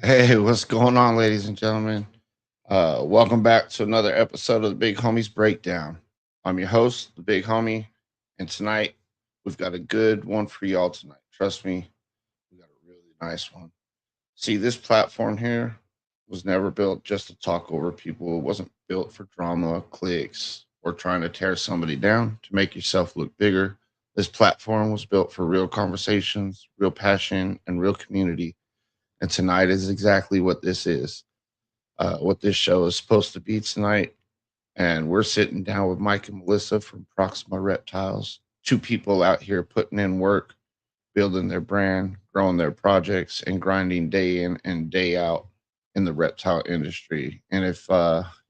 Hey, what's going on, ladies and gentlemen? Welcome back to another episode of the Big Homies Breakdown. I'm your host, the Big Homie, and tonight we've got a good one for y'all tonight. Trust me, we got a really nice one. See, this platform here was never built just to talk over people. It wasn't built for drama, clicks, or trying to tear somebody down to make yourself look bigger. This platform was built for real conversations, real passion, and real community. And tonight is exactly what this is, what this show is supposed to be tonight. And we're sitting down with Mike and Melissa from Proxima Reptiles, two people out here putting in work, building their brand, growing their projects, and grinding day in and day out in the reptile industry. And if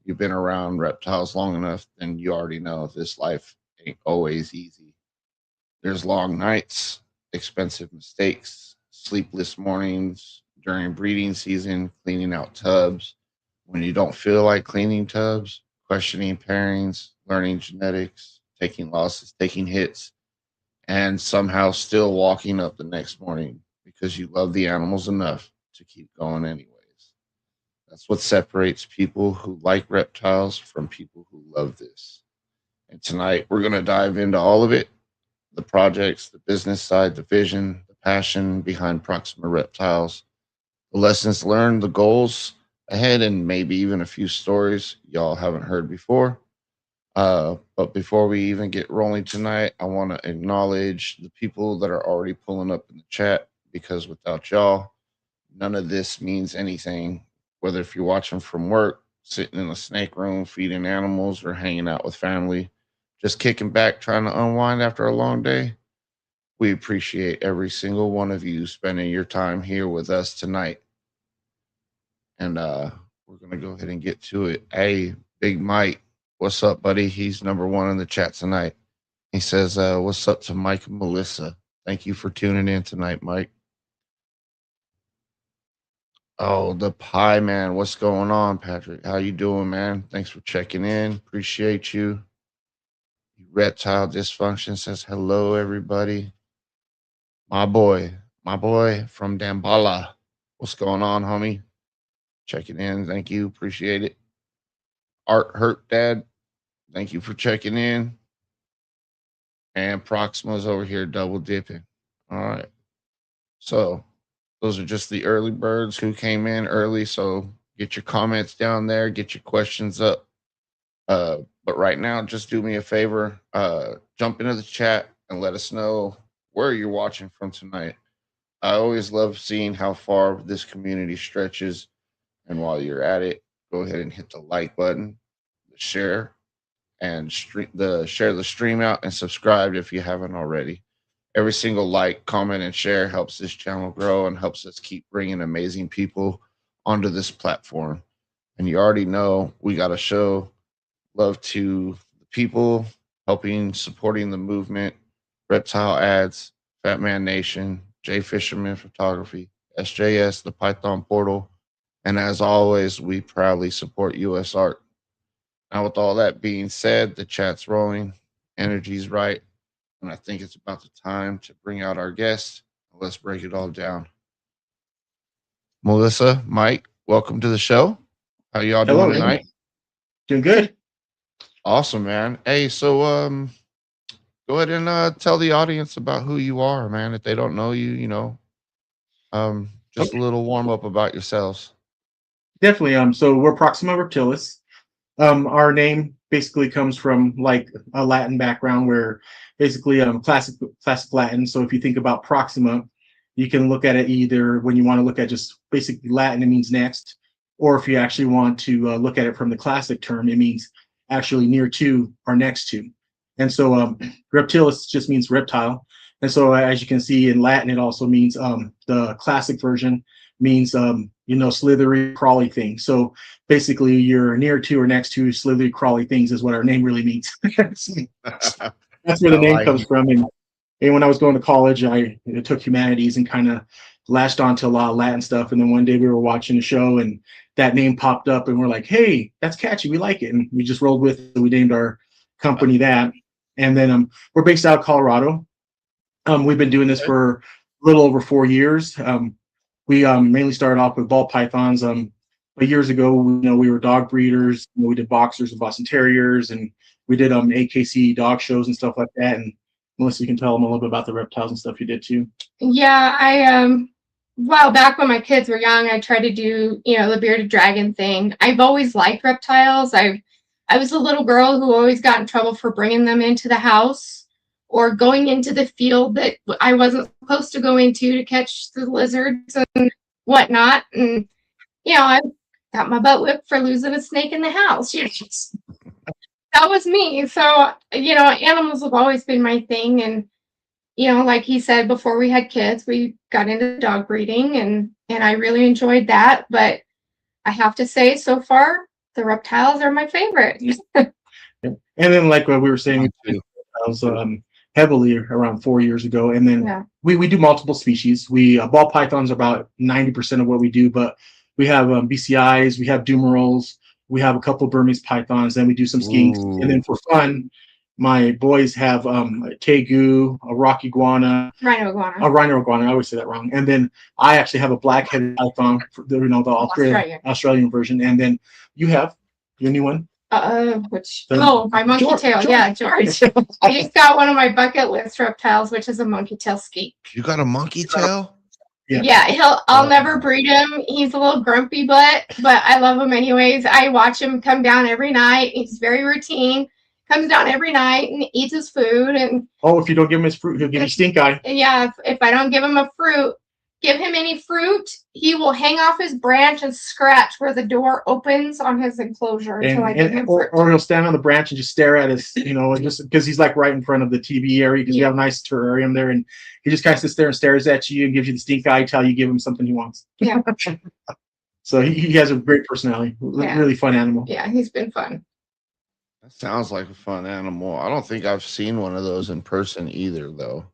you've been around reptiles long enough, then you already know this life ain't always easy. There's long nights, expensive mistakes, sleepless mornings during breeding season, cleaning out tubs. When you don't feel like cleaning tubs, questioning pairings, learning genetics, taking losses, taking hits, and somehow still walking up the next morning because you love the animals enough to keep going anyways. That's what separates people who like reptiles from people who love this. And tonight we're going to dive into all of it, the projects, the business side, the vision, the passion behind Proxima Reptiles, the lessons learned, the goals ahead, and maybe even a few stories y'all haven't heard before. But before we even get rolling tonight, I want to acknowledge the people that are already pulling up in the chat because without y'all, none of this means anything. Whether if you're watching from work, sitting in a snake room, feeding animals, or hanging out with family, just kicking back, trying to unwind after a long day, we appreciate every single one of you spending your time here with us tonight. And we're gonna go ahead and get to it. Hey, Big Mike, what's up, buddy? He's number one in the chat tonight. He says, "What's up to Mike and Melissa? Thank you for tuning in tonight, Mike." Oh, the pie man, what's going on, Patrick? How you doing, man? Thanks for checking in. Appreciate you. Reptile Dysfunction says hello, everybody. My boy from Dambala. What's going on, homie? Checking in. Thank you. Appreciate it. Art Hurt Dad. Thank you for checking in. And Proxima's over here double dipping. All right. So those are just the early birds who came in early. So get your comments down there, get your questions up. But right now, just do me a favor. Jump into the chat and let us know where you're watching from tonight. I always love seeing how far this community stretches. And while you're at it, go ahead and hit the like button, the share, and share the stream out and subscribe if you haven't already. Every single like, comment, and share helps this channel grow and helps us keep bringing amazing people onto this platform. And you already know we got to show love to the people helping, supporting the movement, ReptileAds, Fat Man Nation, J Fisherman Photography, SJS, the Python Portal, and as always, we proudly support USARK. Now, with all that being said, the chat's rolling, energy's right, and I think it's about the time to bring out our guest. Let's break it all down. Melissa, Mike, welcome to the show. How y'all Hello, doing man. tonight? Doing good. Awesome, man. Hey, so go ahead and tell the audience about who you are, man. If they don't know you, just a Okay, little warm up about yourselves. definitely. So we're Proxima Reptilis. Our name basically comes from like a Latin background, where basically classic Latin. So if you think about Proxima, you can look at it either when you want to look at just basically Latin, it means next, or if you actually want to look at it from the classic term, it means actually near to or next to. And so Reptilis just means reptile. And so as you can see in Latin, it also means the classic version means slithery, crawly thing. So basically, you're near to or next to slithery, crawly things is what our name really means. That's where I the name like comes it. from. And when I was going to college, I took humanities and kind of latched onto a lot of Latin stuff. And then one day we were watching a show and that name popped up and we're like, hey, that's catchy. We like it. And we just rolled with it. We named our company that. And then we're based out of Colorado. We've been doing this Okay. for a little over 4 years. We mainly started off with ball pythons. But years ago, we were dog breeders. We did boxers and Boston Terriers, and we did AKC dog shows and stuff like that. And Melissa, you can tell them a little bit about the reptiles and stuff you did too. Yeah, I well, back when my kids were young, I tried to do, the bearded dragon thing. I've always liked reptiles. I was a little girl who always got in trouble for bringing them into the house or going into the field that I wasn't supposed to go into to catch the lizards and whatnot. And I got my butt whipped for losing a snake in the house. That was me. So, animals have always been my thing. And, like he said, before we had kids, we got into dog breeding and I really enjoyed that. But I have to say, so far, the reptiles are my favorite. And then, like what we were saying, reptiles heavily around 4 years ago. And then we do multiple species. Ball pythons are about 90% of what we do, but we have BCIs, we have Dumerals, we have a couple of Burmese pythons, then we do some skinks. Ooh. And then for fun, my boys have a tegu, a rock iguana, rhino iguana. A rhino iguana. I always say that wrong. And then I actually have a black-headed python, the Australian version. And then you have your new one. My monkey tail. George. Yeah, George. I just got one of my bucket list reptiles, which is a monkey tail skink. You got a monkey tail? Yeah, I'll never breed him. He's a little grumpy but I love him anyways. I watch him come down every night. He's very routine. Comes down every night and eats his food. And if you don't give him his fruit, he'll give you stink eye. Yeah, if I don't give him any fruit, he will hang off his branch and scratch where the door opens on his enclosure until I give him fruit. Or he'll stand on the branch and just stare at us, just because he's like right in front of the TV area because we have a nice terrarium there, and he just kind of sits there and stares at you and gives you the stink eye till you give him something he wants. Yeah. So he has a great personality. Really fun animal. Yeah, he's been fun. That sounds like a fun animal. I don't think I've seen one of those in person either, though.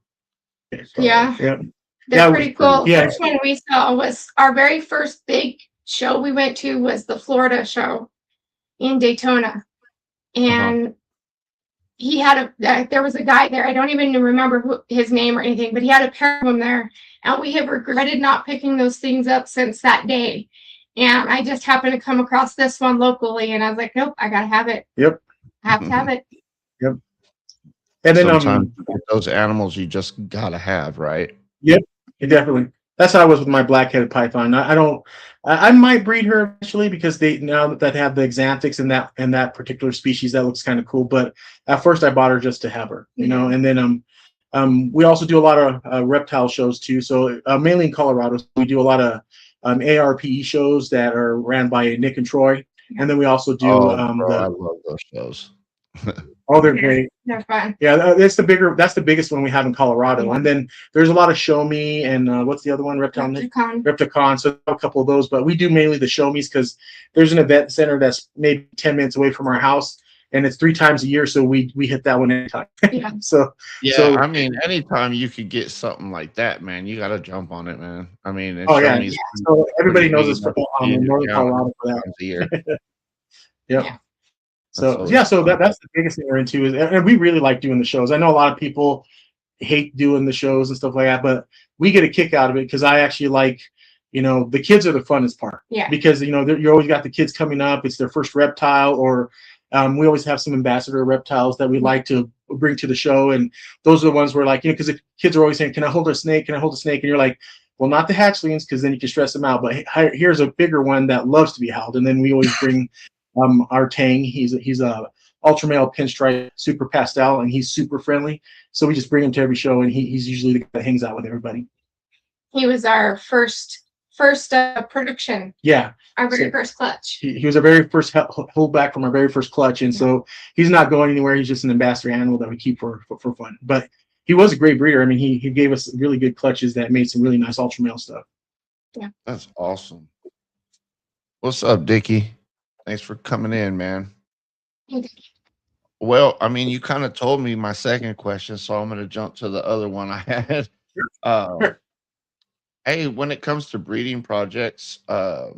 So, yeah. They're pretty cool. Yeah. First one we saw was our very first big show we went to was the Florida show in Daytona. And there was a guy there. I don't even remember his name or anything, but he had a pair of them there. And we have regretted not picking those things up since that day. And I just happened to come across this one locally and I was like, nope, I got to have it. Yep. I have to have it. Yep. And then sometimes those animals you just got to have, right? Yep. Definitely. That's how I was with my black-headed python. I might breed her eventually because they now that have the exanthics in that particular species, that looks kind of cool. But at first I bought her just to have her, and then we also do a lot of reptile shows too. So mainly in Colorado, so we do a lot of ARPE shows that are ran by Nick and Troy. And then we also do I love those shows. Oh, they're great. They're fun. Yeah, that's the biggest one we have in Colorado. Yeah. And then there's a lot of Show Me and what's the other one? Repticon. So a couple of those, but we do mainly the Show Me's because there's an event center that's maybe 10 minutes away from our house, and it's 3 times a year, so we hit that one anytime. Yeah. I mean, anytime you could get something like that, man, you got to jump on it, man. I mean, so everybody knows us from Northern Colorado for that. Yeah. So that's the biggest thing we're into and we really like doing the shows. I know a lot of people hate doing the shows and stuff like that, but we get a kick out of it because I actually like, the kids are the funnest part. Yeah. Because you always got the kids coming up. It's their first reptile, or we always have some ambassador reptiles that we like to bring to the show, and those are the ones where because the kids are always saying, "Can I hold a snake? Can I hold a snake?" And you're like, well, not the hatchlings because then you can stress them out. But here's a bigger one that loves to be held, and then we always bring. Our Tang, he's a ultra male pinstripe, super pastel, and he's super friendly. So we just bring him to every show, and he's usually the guy that hangs out with everybody. He was our first production. Yeah, our very first clutch. He was our very first holdback from our very first clutch, and so he's not going anywhere. He's just an ambassador animal that we keep for fun. But he was a great breeder. I mean, he gave us really good clutches that made some really nice ultra male stuff. Yeah, that's awesome. What's up, Dickie? Thanks for coming in, man. Well, I mean, you kind of told me my second question, so I'm going to jump to the other one I had. Hey, when it comes to breeding projects, do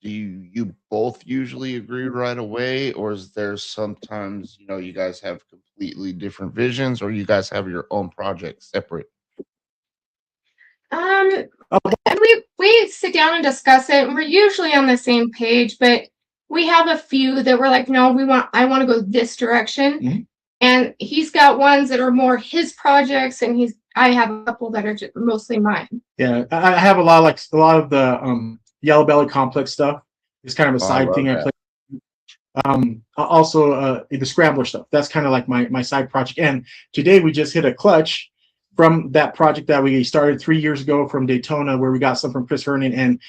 you both usually agree right away, or is there sometimes, you guys have completely different visions, or you guys have your own projects separate? And we sit down and discuss it, and we're usually on the same page, but we have a few that we're like, no, I want to go this direction. Mm-hmm. And he's got ones that are more his projects, and I have a couple that are just mostly mine. Yeah, I have a lot of the yellow belly complex stuff. It's kind of a side thing I play. Also the scrambler stuff. That's kind of like my side project. And today we just hit a clutch from that project that we started 3 years ago from Daytona, where we got some from Chris Hernan, and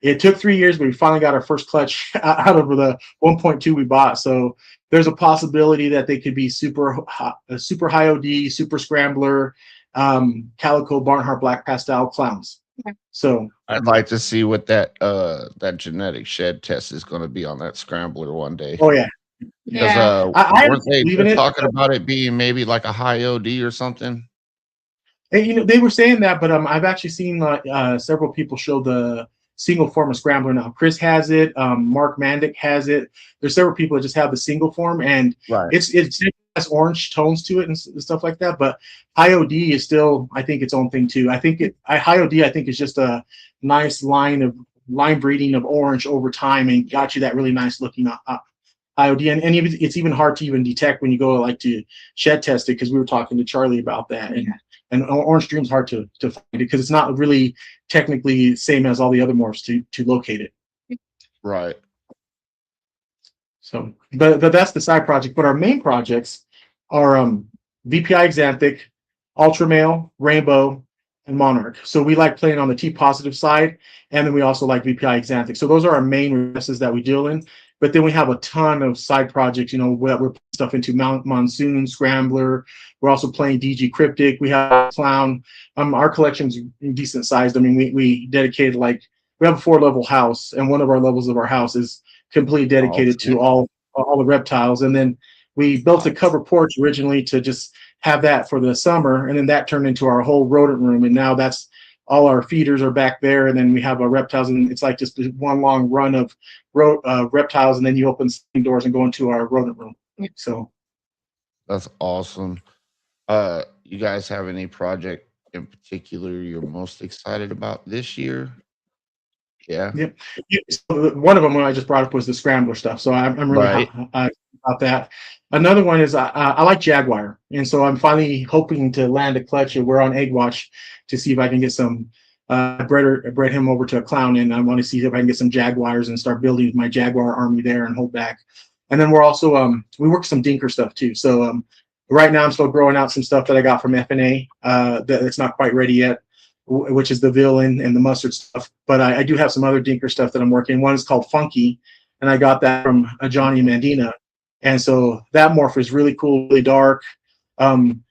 it took 3 years, but we finally got our first clutch out of the 1.2 we bought. So there's a possibility that they could be super high OD, super scrambler, calico, Barnhart, black pastel clowns. Okay. So I'd like to see what that genetic shed test is going to be on that scrambler one day. Oh yeah, because weren't they talking about it being maybe like a high OD or something? And, they were saying that, but I've actually seen several people show the single form of scrambler now. Chris has it. Mark Mandick has it. There's several people that just have the single form, and it has orange tones to it and stuff like that. But high OD is still, I think, its own thing too. I think high OD, I think, is just a nice line breeding of orange over time, and got you that really nice looking high OD. And it's even hard to even detect when you go to shed test it, because we were talking to Charlie about that. And Orange Dream's hard to find it because it's not really technically same as all the other morphs to locate it. Right. So, but that's the side project. But our main projects are VPI Xanthic, Ultra Male, Rainbow, and Monarch. So we like playing on the T positive side, and then we also like VPI Xanthic. So those are our main recesses that we deal in. But then we have a ton of side projects, we're putting stuff into Monsoon, Scrambler. We're also playing DG Cryptic. We have Clown. Our collection's decent sized. I mean, we dedicated, we have a 4-level house, and one of our levels of our house is completely dedicated to all the reptiles. And then we built a cover porch originally to just have that for the summer, and then that turned into our whole rodent room. And now that's all our feeders are back there, and then we have our reptiles, and it's like just one long run of reptiles, and then you open some doors and go into our rodent room. So that's awesome. You guys have any project in particular you're most excited about this year? Yeah. Yep. So one of them, when I just brought up, was the scrambler stuff. So I'm really about that. Another one is I like Jaguar, and so I'm finally hoping to land a clutch. We're on egg watch to see if I can get some bred him over to a clown, and I want to see if I can get some Jaguars and start building my Jaguar army there and hold back. And then we're also we work some dinker stuff too. So right now I'm still growing out some stuff that I got from FNA that it's not quite ready yet, which is the villain and the mustard stuff. But I do have some other dinker stuff that I'm working. One is called Funky, and I got that from Johnny Mandina. And so that morph is really cool, really dark. I'm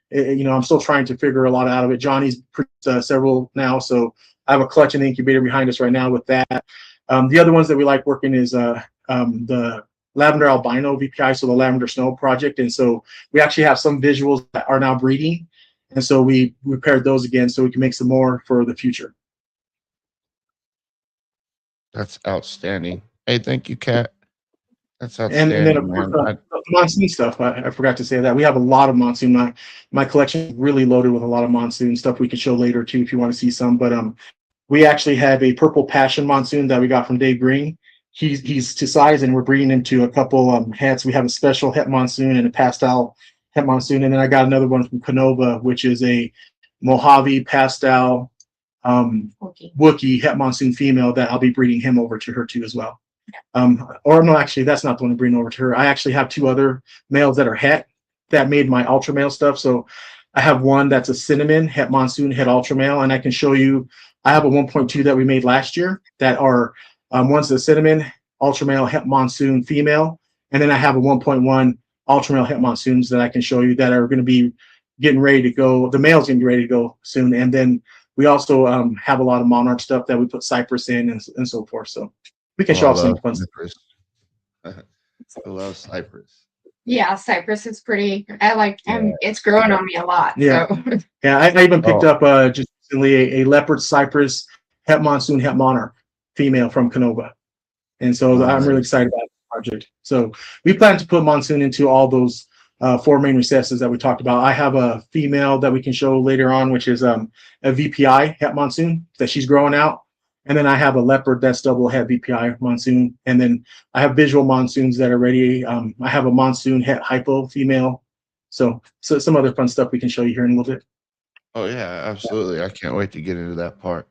still trying to figure a lot out of it. Johnny's produced several now, so I have a clutch and incubator behind us right now with that. The other ones that we like working is the Lavender Albino VPI, so the Lavender Snow project. And so we actually have some visuals that are now breeding, and so we repaired those again so we can make some more for the future. That's outstanding. Hey, thank you, Kat. That's outstanding. And then of course, the monsoon stuff. I forgot to say that we have a lot of monsoon. My collection is really loaded with a lot of monsoon stuff. We can show later too if you want to see some. But we actually have a purple passion monsoon that we got from Dave Green. He's to size, and we're breeding into a couple hets. We have a special het monsoon and a pastel het monsoon, and then I got another one from Canova, which is a Mojave pastel Wookiee het monsoon female that I'll be breeding him over to her too as well. Or no, actually, that's not the one to bring over to her. I actually have 2 other males that are het that made my ultra male stuff. So I have one that's a cinnamon het monsoon het ultra male, and I can show you. I have a 1.2 that we made last year that are one's a cinnamon ultra male het monsoon female, and then I have a 1.1 ultra male het monsoons that I can show you that are going to be getting ready to go. The male's going to be ready to go soon, and then we also have a lot of monarch stuff that we put cypress in and so forth. So we can show off some fun stuff. I love cypress. Yeah, cypress is pretty. I like, and it's growing on me a lot. Yeah, so. Yeah. I even picked up just recently a leopard cypress het monsoon het monarch female from Canova, and so I'm really excited about the project. So we plan to put monsoon into all those four main recessives that we talked about. I have a female that we can show later on, which is a VPI het monsoon that she's growing out. And then I have a leopard that's double het VPI monsoon. And then I have visual monsoons that are ready. I have a monsoon het hypo female. So some other fun stuff we can show you here in a little bit. Oh yeah, absolutely. I can't wait to get into that part.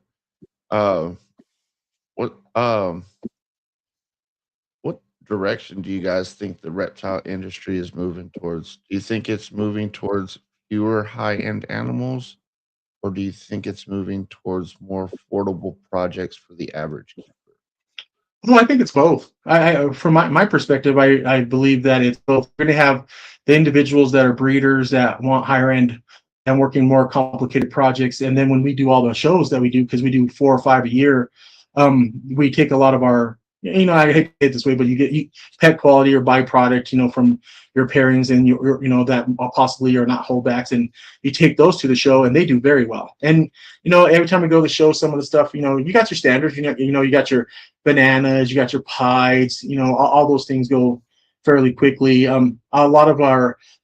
What direction do you guys think the reptile industry is moving towards? Do you think it's moving towards fewer high-end animals, or do you think it's moving towards more affordable projects for the average keeper? Well, I think it's both. From my perspective, I believe that it's both. We're going to have the individuals that are breeders that want higher end and working more complicated projects. And then when we do all the shows that we do, because we do 4 or 5 a year, we take a lot of our, I hate to say it this way, but you get pet quality or byproduct, from your pairings and your, that possibly are not holdbacks, and you take those to the show and they do very well. And, every time we go to the show, some of the stuff, you got your standards, you got your bananas, you got your pies, all those things go fairly quickly. A lot of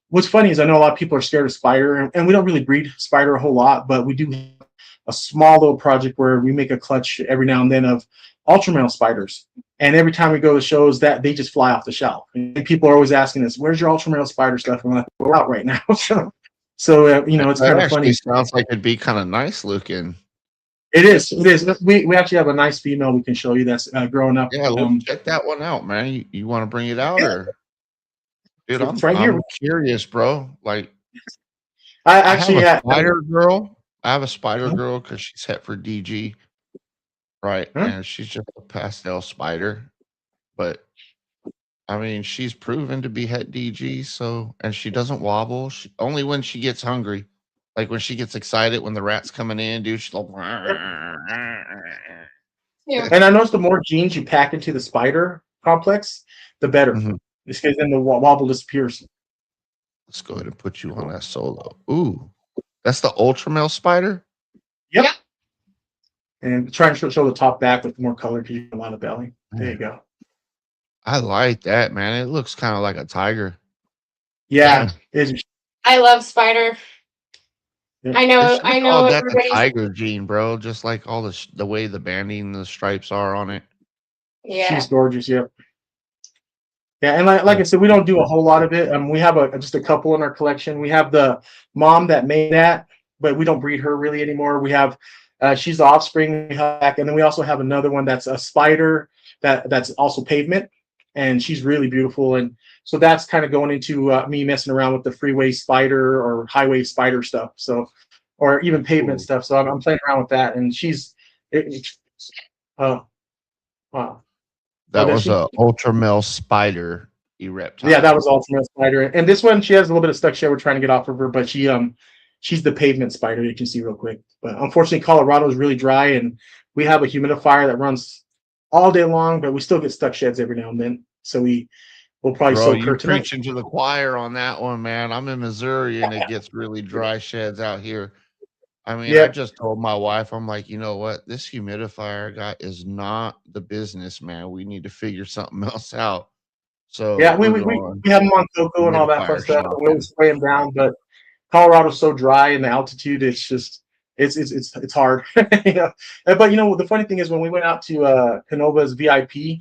what's funny is I know a lot of people are scared of spider, and we don't really breed spider a whole lot, but we do a small little project where we make a clutch every now and then of ultra male spiders. And every time we go to shows, that they just fly off the shelf. And people are always asking us, "Where's your ultra male spider stuff?" And we're like, "We're out right now." so it's kind of funny. Sounds like it'd be kind of nice looking. It is. We actually have a nice female we can show you that's growing up. Yeah, let's check that one out, man. You want to bring it out, or? Dude, I'm curious, bro. Like, I actually have a spider girl. I have a spider girl because she's het for DG, right? And she's just a pastel spider, but I mean, she's proven to be het DG. So, and she doesn't wobble. Only when she gets hungry, like when she gets excited when the rat's coming in, dude. She's like, yeah. And I noticed the more genes you pack into the spider complex, the better. Just because then the wobble disappears. Let's go ahead and put you on that solo. Ooh, that's the ultra male spider? Yep. And try and show the top back with more color because you have a lot of belly. There you go. I like that, man. It looks kind of like a tiger. Yeah. I love spider. Yeah. I know. That's a tiger gene, bro. Just like all the way the banding, the stripes are on it. Yeah. She's gorgeous. Yep. Yeah, and like I said, we don't do a whole lot of it. We have just a couple in our collection. We have the mom that made that, but we don't breed her really anymore. We have she's the offspring, and then we also have another one that's a spider that's also pavement, and she's really beautiful. And so that's kind of going into me messing around with the freeway spider or highway spider stuff. So, or even pavement stuff. So I'm playing around with that, and wow. That was a ultra male spider reptile. Yeah, that was ultra male spider. And this one, she has a little bit of stuck shed we're trying to get off of her, but she's the pavement spider you can see real quick. But unfortunately, Colorado is really dry, and we have a humidifier that runs all day long, but we still get stuck sheds every now and then. So we'll probably soak her tonight. Preaching to the choir on that one, man. I'm in Missouri, and it gets really dry sheds out here. I mean, I just told my wife, I'm like, you know what? This humidifier guy is not the business, man. We need to figure something else out. So yeah, we have them on cocoa and all that fun stuff. We'll spray them down, but Colorado's so dry and the altitude, it's just it's hard. But the funny thing is when we went out to Canova's VIP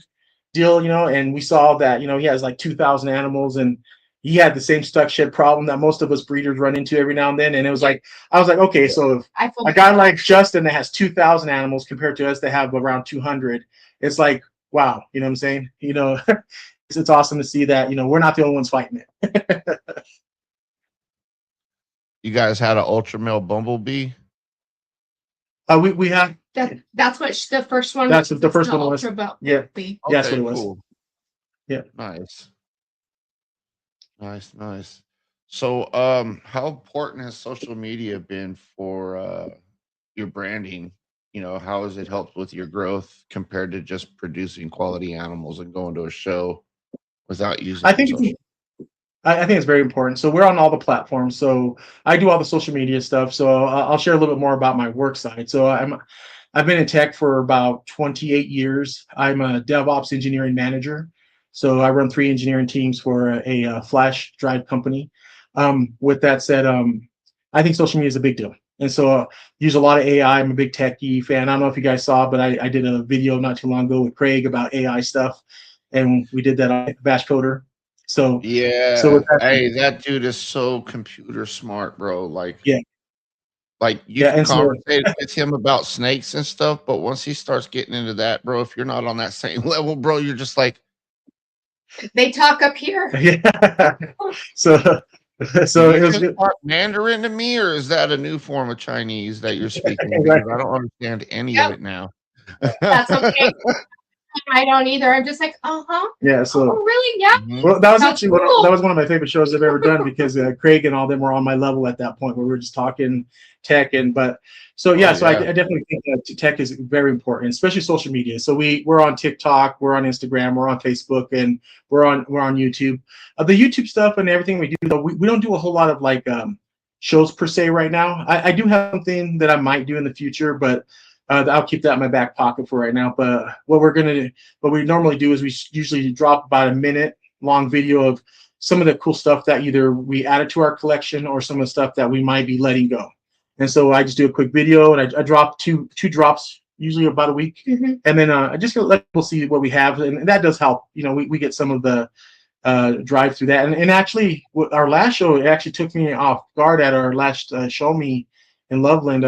deal, and we saw that he has like 2,000 animals, and he had the same stuck shed problem that most of us breeders run into every now and then. And it was like, I was like, okay, so if a guy like Justin that has 2,000 animals compared to us that have around 200, it's like, wow, you know what I'm saying? It's awesome to see that, we're not the only ones fighting it. You guys had an ultra male bumblebee? We have. That's what the first one. That's the first one was. Yeah. Okay, that's what it was. Cool. Yeah. Nice. So, how important has social media been for your branding? How has it helped with your growth compared to just producing quality animals and going to a show without using? I think it's very important. So we're on all the platforms. So I do all the social media stuff. So I'll share a little bit more about my work side. So I've been in tech for about 28 years. I'm a DevOps engineering manager. So I run 3 engineering teams for a flash drive company. With that said, I think social media is a big deal. And so use a lot of AI. I'm a big techie fan. I don't know if you guys saw, but I did a video not too long ago with Craig about AI stuff. And we did that on Bash Coder. So yeah, hey, that dude is so computer smart, bro. Like, yeah, you yeah. can And so conversate with him about snakes and stuff, but once he starts getting into that, bro, if you're not on that same level, bro, you're just like, They talk up here. yeah. So did it you was just good. talk Mandarin to me, or is that a new form of Chinese that you're speaking? Right. Because I don't understand any Yep. of it now. That's okay. I don't either. I'm just like, uh-huh. Yeah. So Oh, really? Yeah. Mhm. well, that was That's actually cool. that was one of my favorite shows I've ever done because Craig and all them were on my level at that point where we were just talking tech but so yeah, Oh, so I yeah. definitely think that tech is very important, especially social media. So we're on TikTok, we're on Instagram, we're on Facebook, and we're on YouTube. The YouTube stuff and everything we do, though, we don't do a whole lot of like shows per se right now. I do have something that I might do in the future, but I'll keep that in my back pocket for right now. But what we normally do is we usually drop about a minute long video of some of the cool stuff that either we added to our collection or some of the stuff that we might be letting go. And so I just do a quick video and I drop two drops usually about a week. Mhm. And then I just gonna let people see what we have. And that does help. You know, we get some of the drive through that. And actually our last show, it actually took me off guard at our last Show Me in Loveland.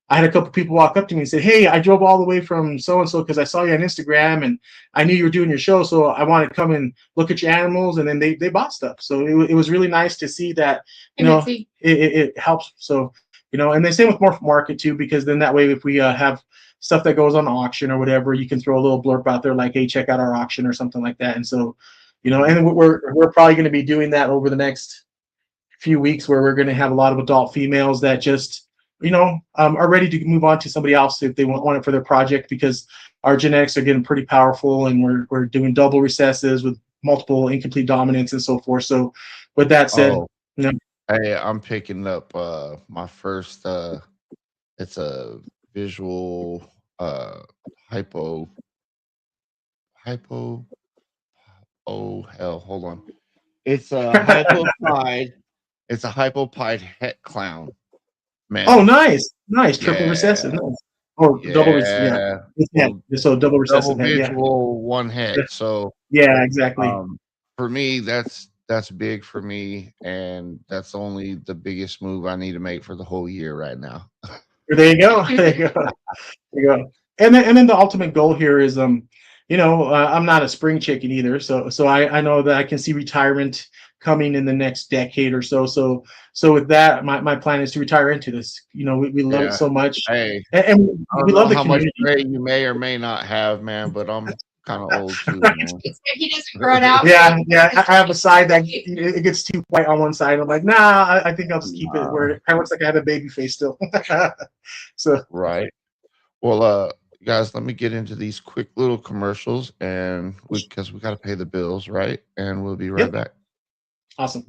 I had a couple people walk up to me and say, "Hey, I drove all the way from so-and-so because I saw you on Instagram and I knew you were doing your show. So I wanted to come and look at your animals." And then they bought stuff. So it was really nice to see that, you know, it helps. So, you know, and the same with Morph Market too, because then that way, if we have stuff that goes on auction or whatever, you can throw a little blurb out there like, "Hey, check out our auction," or something like that. And so, you know, and we're probably going to be doing that over the next few weeks where we're going to have a lot of adult females that just, you know, are ready to move on to somebody else if they want it for their project, because our genetics are getting pretty powerful and we're doing double recessives with multiple incomplete dominants and so forth. So with that said, you know, hey, I'm picking up my first it's a visual hypo oh hell, hold on. It's a hypopide. It's a hypopide het clown. Man. Oh, nice. Triple Yeah. recessive. Nice. Or double recessive. Yeah. So double recessive. Double visual, one head. So yeah, exactly. For me, that's big for me, and that's only the biggest move I need to make for the whole year right now. There you go. There you go. And then the ultimate goal here is you know, I'm not a spring chicken either, so I know that I can see retirement coming in the next decade or so. So with that, my plan is to retire into this. You know, we love it so much. Hey, and we love the how community. much gray you may or may not have, man, but I'm kind of old too, man. He doesn't grow it out. Yeah. I have a side that it gets too white on one side. I'm like, nah, I think I'll just keep it where it kind of looks like I have a baby face still. So right. Well, guys, let me get into these quick little commercials, and because we got to pay the bills, right? And we'll be right back. Awesome.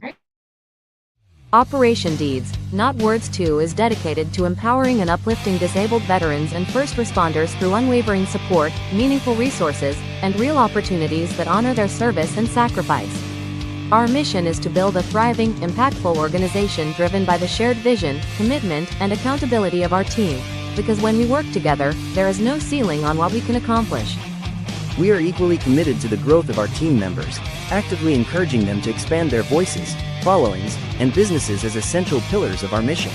Operation Deeds, Not Words 2 is dedicated to empowering and uplifting disabled veterans and first responders through unwavering support, meaningful resources, and real opportunities that honor their service and sacrifice. Our mission is to build a thriving, impactful organization driven by the shared vision, commitment, and accountability of our team, because when we work together, there is no ceiling on what we can accomplish. We are equally committed to the growth of our team members, actively encouraging them to expand their voices, followings, and businesses as essential pillars of our mission.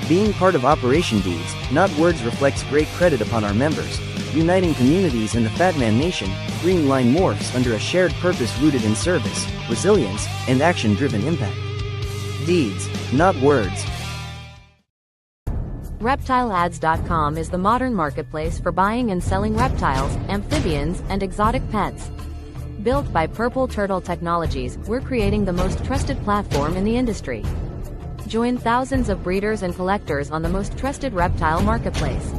Being part of Operation Deeds, Not Words reflects great credit upon our members, uniting communities in the Fat Man Nation. Green Line morphs under a shared purpose rooted in service, resilience, and action-driven impact. Deeds, not words. ReptileAds.com is the modern marketplace for buying and selling reptiles, amphibians, and exotic pets. Built by Purple Turtle Technologies, we're creating the most trusted platform in the industry. Join thousands of breeders and collectors on the most trusted reptile marketplace.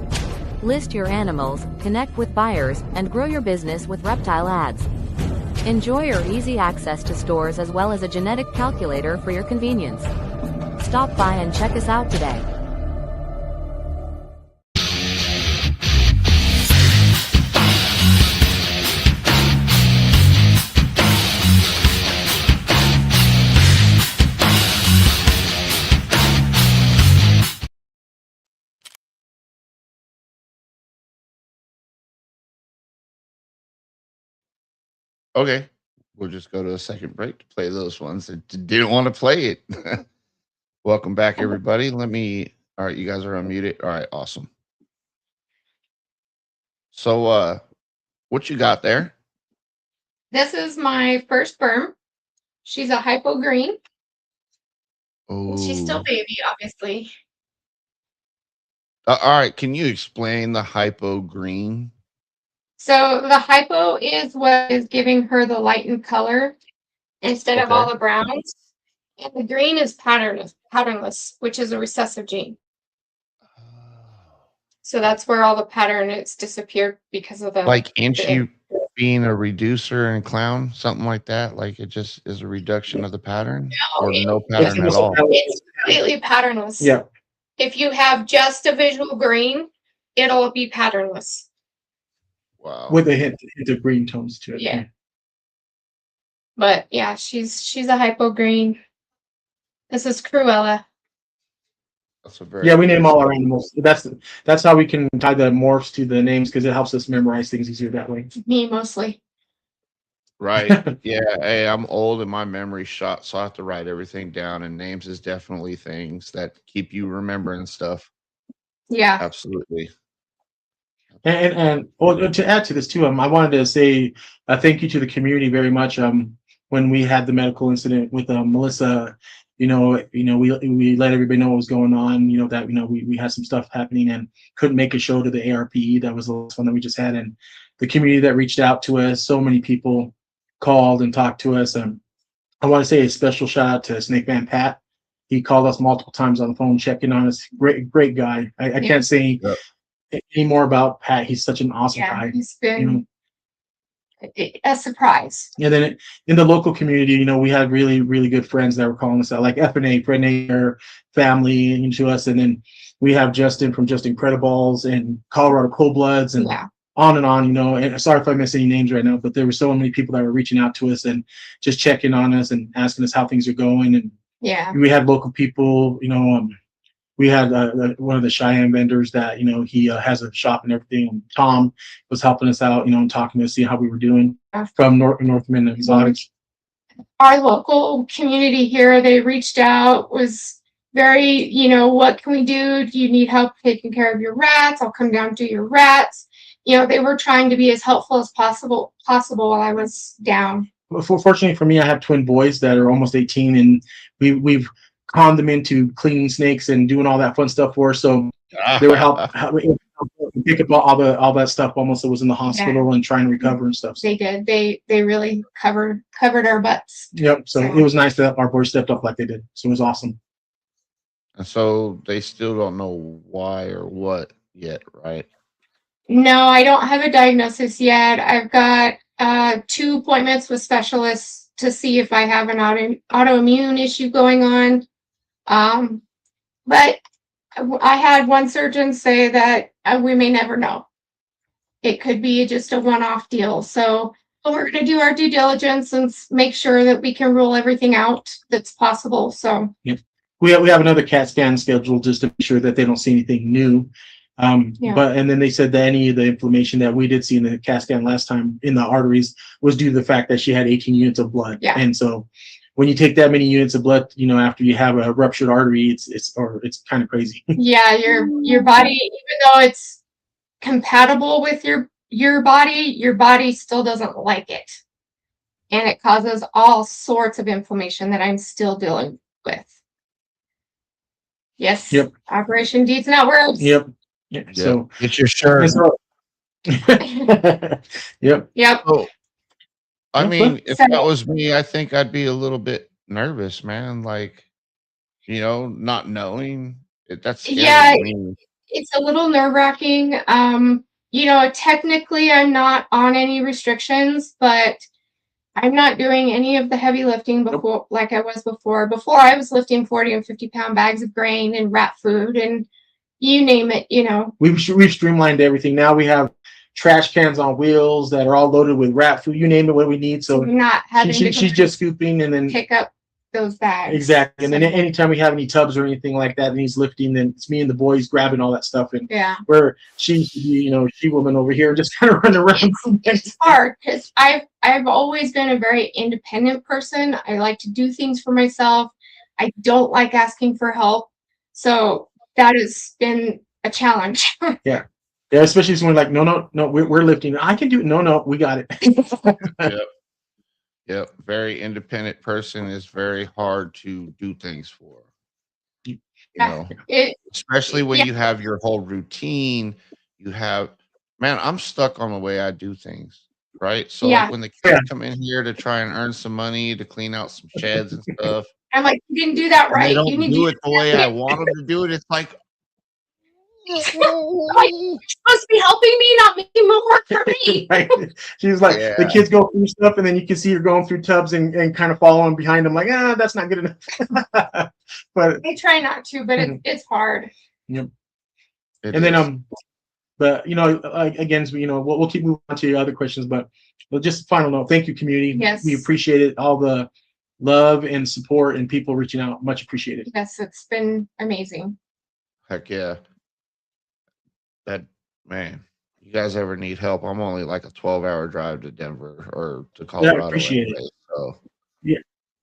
List your animals, connect with buyers, and grow your business with ReptileAds. Enjoy your easy access to stores as well as a genetic calculator for your convenience. Stop by and check us out today. Okay. We'll just go to a second break to play those ones that didn't want to play it. Welcome back, everybody. All right, you guys are unmuted. All right, awesome. So, what you got there? This is my first sperm. She's a hypo green. Oh, She's still baby, obviously. all right. Can you explain the hypo green? So the hypo is what is giving her the lightened color instead of all the browns. And the green is patternless, which is a recessive gene. So that's where all the pattern it's disappeared because of the Like Inchi being a reducer and clown, something like that. Like it just is a reduction of the pattern, or no pattern at all. It's completely patternless. Yeah. If you have just a visual green, it'll be patternless. Wow. With a hint of green tones to it. Yeah. But yeah, she's a hypo green. This is Cruella. That's a very Yeah, we name all our animals. That's how we can tie the morphs to the names, because it helps us memorize things easier that way. Me mostly. Right. Yeah. Hey, I'm old and my memory's shot, so I have to write everything down. And names is definitely things that keep you remembering stuff. Yeah. Absolutely. And to add to this too, I wanted to say thank you to the community very much. When we had the medical incident with Melissa, we let everybody know what was going on. That we had some stuff happening and couldn't make a show to the ARPE. That was the last one that we just had, and the community that reached out to us. So many people called and talked to us. I want to say a special shout out to Snake Man Pat. He called us multiple times on the phone, checking on us. Great guy. I can't say any more about Pat. He's such an awesome guy. He's been a surprise. And then in the local community, we had really, really good friends that were calling us out, like FNA, their family into us. And then we have Justin from Just Incredibles and Colorado Cold Bloods and on and on, and sorry if I miss any names right now, but there were so many people that were reaching out to us and just checking on us and asking us how things are going. And we had local people, we had one of the Cheyenne vendors that, he has a shop and everything. And Tom was helping us out, and talking to us, see how we were doing from Northman Exotics. Our local community here, they reached out, was very, what can we do? Do you need help taking care of your rats? I'll come down to your rats. They were trying to be as helpful as possible while I was down. Fortunately for me, I have twin boys that are almost 18, and we've conned them into cleaning snakes and doing all that fun stuff for us. So they would help pick up all that stuff almost that was in the hospital and try and recover and stuff. They did. They really covered our butts. Yep. So it was nice that our boys stepped up like they did. So it was awesome. And so they still don't know why or what yet, right? No, I don't have a diagnosis yet. I've got 2 appointments with specialists to see if I have an autoimmune issue going on. But I had one surgeon say that we may never know. It could be just a one-off deal. So we're going to do our due diligence and make sure that we can rule everything out that's possible. So we have another CAT scan scheduled just to make sure that they don't see anything new. And then they said that any of the inflammation that we did see in the CAT scan last time in the arteries was due to the fact that she had 18 units of blood. And so when you take that many units of blood, after you have a ruptured artery, it's kind of crazy. Your body, even though it's compatible with your body still doesn't like it. And it causes all sorts of inflammation that I'm still dealing with. Yes. Yep. Operation Deeds Not Words. Yep. So get your shirt. Yep. Oh, I mean, if that was me, I think I'd be a little bit nervous, man. Like, not knowing that's scary. It's a little nerve-wracking. Technically I'm not on any restrictions, but I'm not doing any of the heavy lifting before like I was before. Before I was lifting 40 and 50-pound bags of grain and rat food and you name it, We've streamlined everything. Now we have trash cans on wheels that are all loaded with rat food. You name it, what we need. So not having she's just scooping and then pick up those bags. Exactly. And then So, anytime we have any tubs or anything like that, and he's lifting, then it's me and the boys grabbing all that stuff. And yeah. where she used to be, you know, she woman over here just kind of running around. It's hard because I've always been a very independent person. I like to do things for myself. I don't like asking for help. So that has been a challenge. Yeah. Yeah, especially when like, no, we're lifting. I can do it. No, we got it. Yep. Very independent person is very hard to do things for. You know, especially when you have your whole routine. You have, man, I'm stuck on the way I do things. Right. So like when the kids come in here to try and earn some money to clean out some sheds and stuff, I'm like, you didn't do that right. They don't do it the way I want them to do it. It's like, you're supposed to be helping me, not making more work for me. Right. She's like, the kids go through stuff, and then you can see her going through tubs and kind of following behind them, like, that's not good enough. But I try not to, but it's hard. Yep. Then but you know, again, you know, we'll keep moving on to your other questions, but just final note, thank you, community. Yes. We appreciate it, all the love and support and people reaching out, much appreciated. Yes, it's been amazing. Heck yeah. That, man, you guys ever need help? I'm only like a 12-hour drive to Denver or to Colorado. Yeah, I appreciate it. So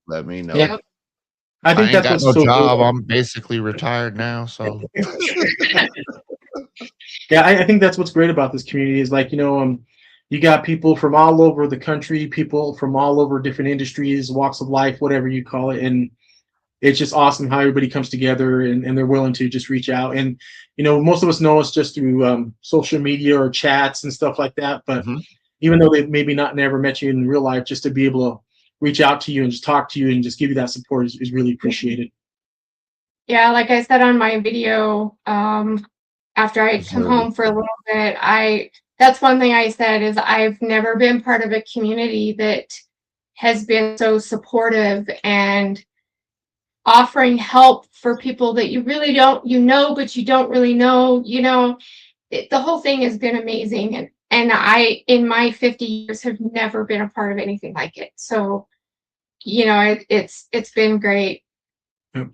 let me know. Yeah. I think ain't that's got what's no so job. good. I'm basically retired now. So yeah, I think that's what's great about this community is like, you know, you got people from all over the country, people from all over different industries, walks of life, whatever you call it. And it's just awesome how everybody comes together and they're willing to just reach out. And, you know, most of us know us just through social media or chats and stuff like that. But even though they've maybe never met you in real life, just to be able to reach out to you and just talk to you and just give you that support is really appreciated. Yeah, like I said on my video, after I come home for a little bit, that's one thing I said is I've never been part of a community that has been so supportive and offering help for people that you really don't, but you don't really know, the whole thing has been amazing. And I, in my 50 years, have never been a part of anything like it. So, it's been great. Yep.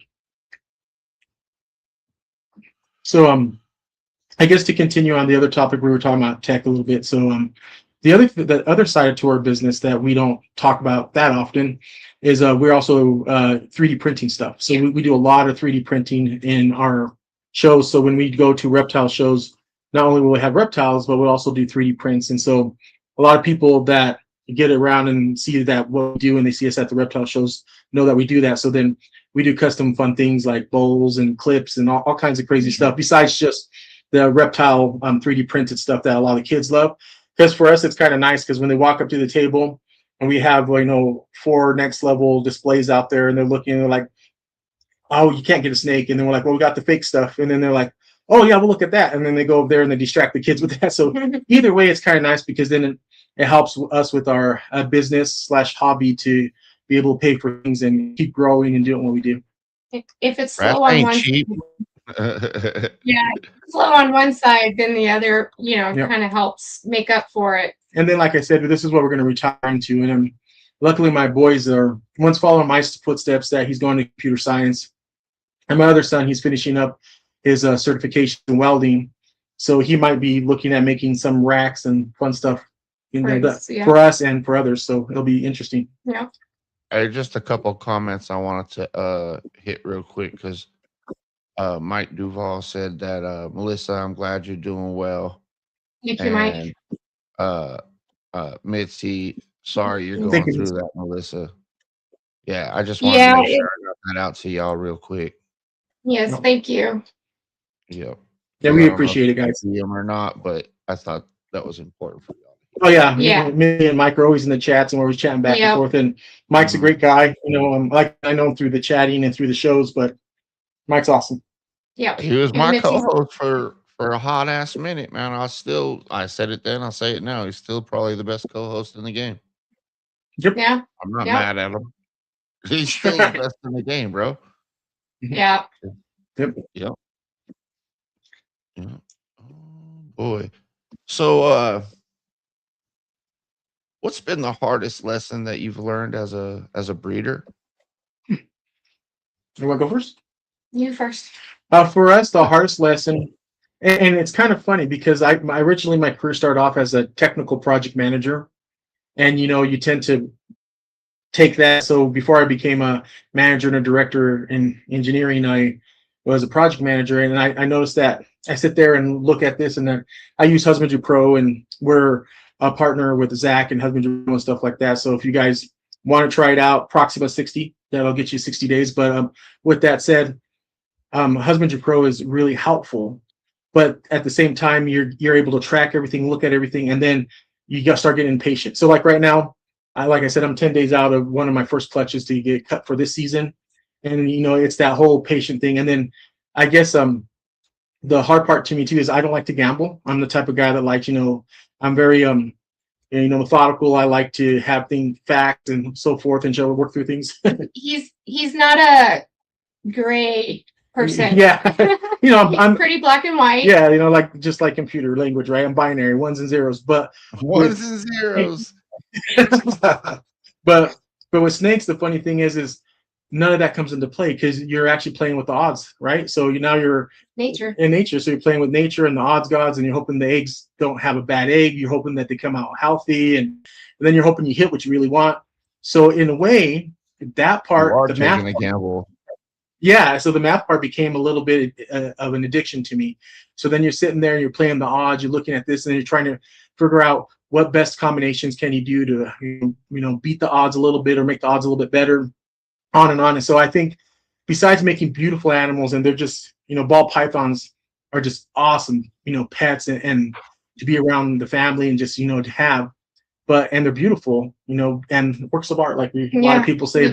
So, I guess to continue on the other topic, we were talking about tech a little bit. So, the other side to our business that we don't talk about that often is we're also 3D printing stuff. So we do a lot of 3D printing in our shows. So when we go to reptile shows, not only will we have reptiles, but we'll also do 3D prints. And so a lot of people that get around and see that what we do and they see us at the reptile shows know that we do that. So then we do custom fun things like bowls and clips and all kinds of crazy stuff besides just the reptile 3D printed stuff that a lot of kids love. Because for us, it's kind of nice because when they walk up to the table and we have, 4 next level displays out there and they're looking, they're like, oh, you can't get a snake. And then we're like, well, we got the fake stuff. And then they're like, oh, yeah, we'll look at that. And then they go over there and they distract the kids with that. So either way, it's kind of nice because then it helps us with our business/hobby to be able to pay for things and keep growing and doing what we do. If it's slow on one cheap. Slow on one side, then the other, kind of helps make up for it. And then, like I said, this is what we're going to retire into. And luckily, my boys are one's following my footsteps that he's going to computer science, and my other son, he's finishing up his certification in welding, so he might be looking at making some racks and fun stuff, for us and for others. So it'll be interesting. Yeah. Just a couple comments I wanted to hit real quick because Mike Duval said that Melissa, I'm glad you're doing well. Thank you, Mike. Mitzi, sorry you're going through that, Melissa. Yeah, I just wanted to make sure I got that out to y'all real quick. Yes, thank you. Yep. Yeah, we appreciate it, guys. See them or not, but I thought that was important for y'all. Oh yeah, me and Mike are always in the chats and we're always chatting back and forth. And Mike's a great guy. I know him through the chatting and through the shows, but Mike's awesome. Yeah, he was my co-host for a hot ass minute, man. I said it then, I'll say it now. He's still probably the best co-host in the game. Yep. Yeah. I'm not mad at him. He's still the best in the game, bro. Yeah. Yep. Yep. Yeah. Oh boy. So what's been the hardest lesson that you've learned as a breeder? You want to go first? You first. For us, the hardest lesson, and it's kind of funny because originally my career started off as a technical project manager, and you tend to take that. So before I became a manager and a director in engineering, I was a project manager, and I noticed that I sit there and look at this, and then I use Husbandry Pro, and we're a partner with Zach and Husbandry Pro and stuff like that. So if you guys want to try it out, Proxima 60, that'll get you 60 days. But with that said, Husbandry Pro is really helpful, but at the same time, you're able to track everything, look at everything, and then you got to start getting impatient. So like right now, like I said, I'm 10 days out of one of my first clutches to get cut for this season, and it's that whole patient thing. And then I guess the hard part to me too is I don't like to gamble. I'm the type of guy that likes, I'm very methodical. I like to have things fact and so forth and work through things. He's not a gray person. Yeah. I'm pretty black and white. Yeah, like just like computer language, right? I'm binary, ones and zeros. But ones and zeros. but with snakes, the funny thing is none of that comes into play because you're actually playing with the odds, right? So now you're nature. In nature, so you're playing with nature and the odds gods, and you're hoping the eggs don't have a bad egg. You're hoping that they come out healthy, and then you're hoping you hit what you really want. So in a way, that part, the math part, gamble. Yeah, so the math part became a little bit of an addiction to me. So then you're sitting there and you're playing the odds, you're looking at this, and you're trying to figure out what best combinations can you do to beat the odds a little bit or make the odds a little bit better, on and on. And so I think besides making beautiful animals, and they're just ball pythons are just awesome pets and to be around the family and just to have, and they're beautiful and works of art like a lot of people say,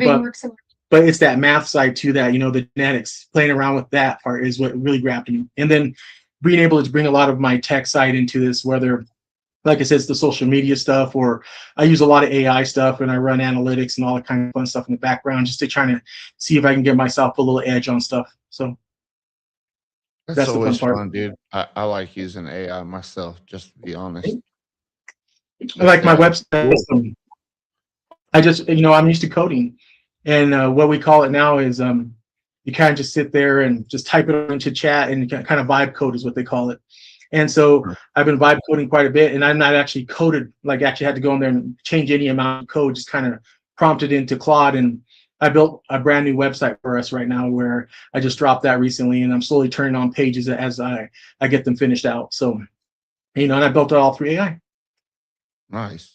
but it's that math side to that, the genetics, playing around with that part is what really grabbed me. And then being able to bring a lot of my tech side into this, whether, like I said, it's the social media stuff, or I use a lot of AI stuff and I run analytics and all that kind of fun stuff in the background just to try to see if I can get myself a little edge on stuff. So that's always fun, dude. I like using AI myself, just to be honest. I like my website. I just, I'm used to coding. And what we call it now is you kind of just sit there and just type it into chat and kind of vibe code is what they call it. And so I've been vibe coding quite a bit, and I'm not actually coded, like actually had to go in there and change any amount of code, just kind of prompted into Claude. And I built a brand new website for us right now where I just dropped that recently, and I'm slowly turning on pages as I get them finished out. So, and I built it all through AI. Nice.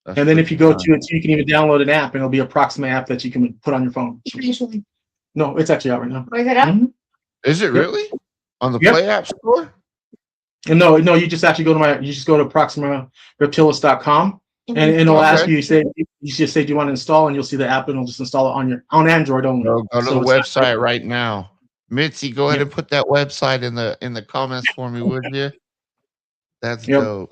And then if you go to it, you can even download an app, and it'll be a Proxima app that you can put on your phone. No, it's actually out right now. Is it out? Mm-hmm. Is it really? On the Play App Store? And no, you just actually go to ProximaReptiles.com, and it'll ask you, you just say, do you want to install, and you'll see the app, and it'll just install it on Android only. Go to the website right now. Mitzi, go ahead and put that website in the comments for me, would you? That's dope.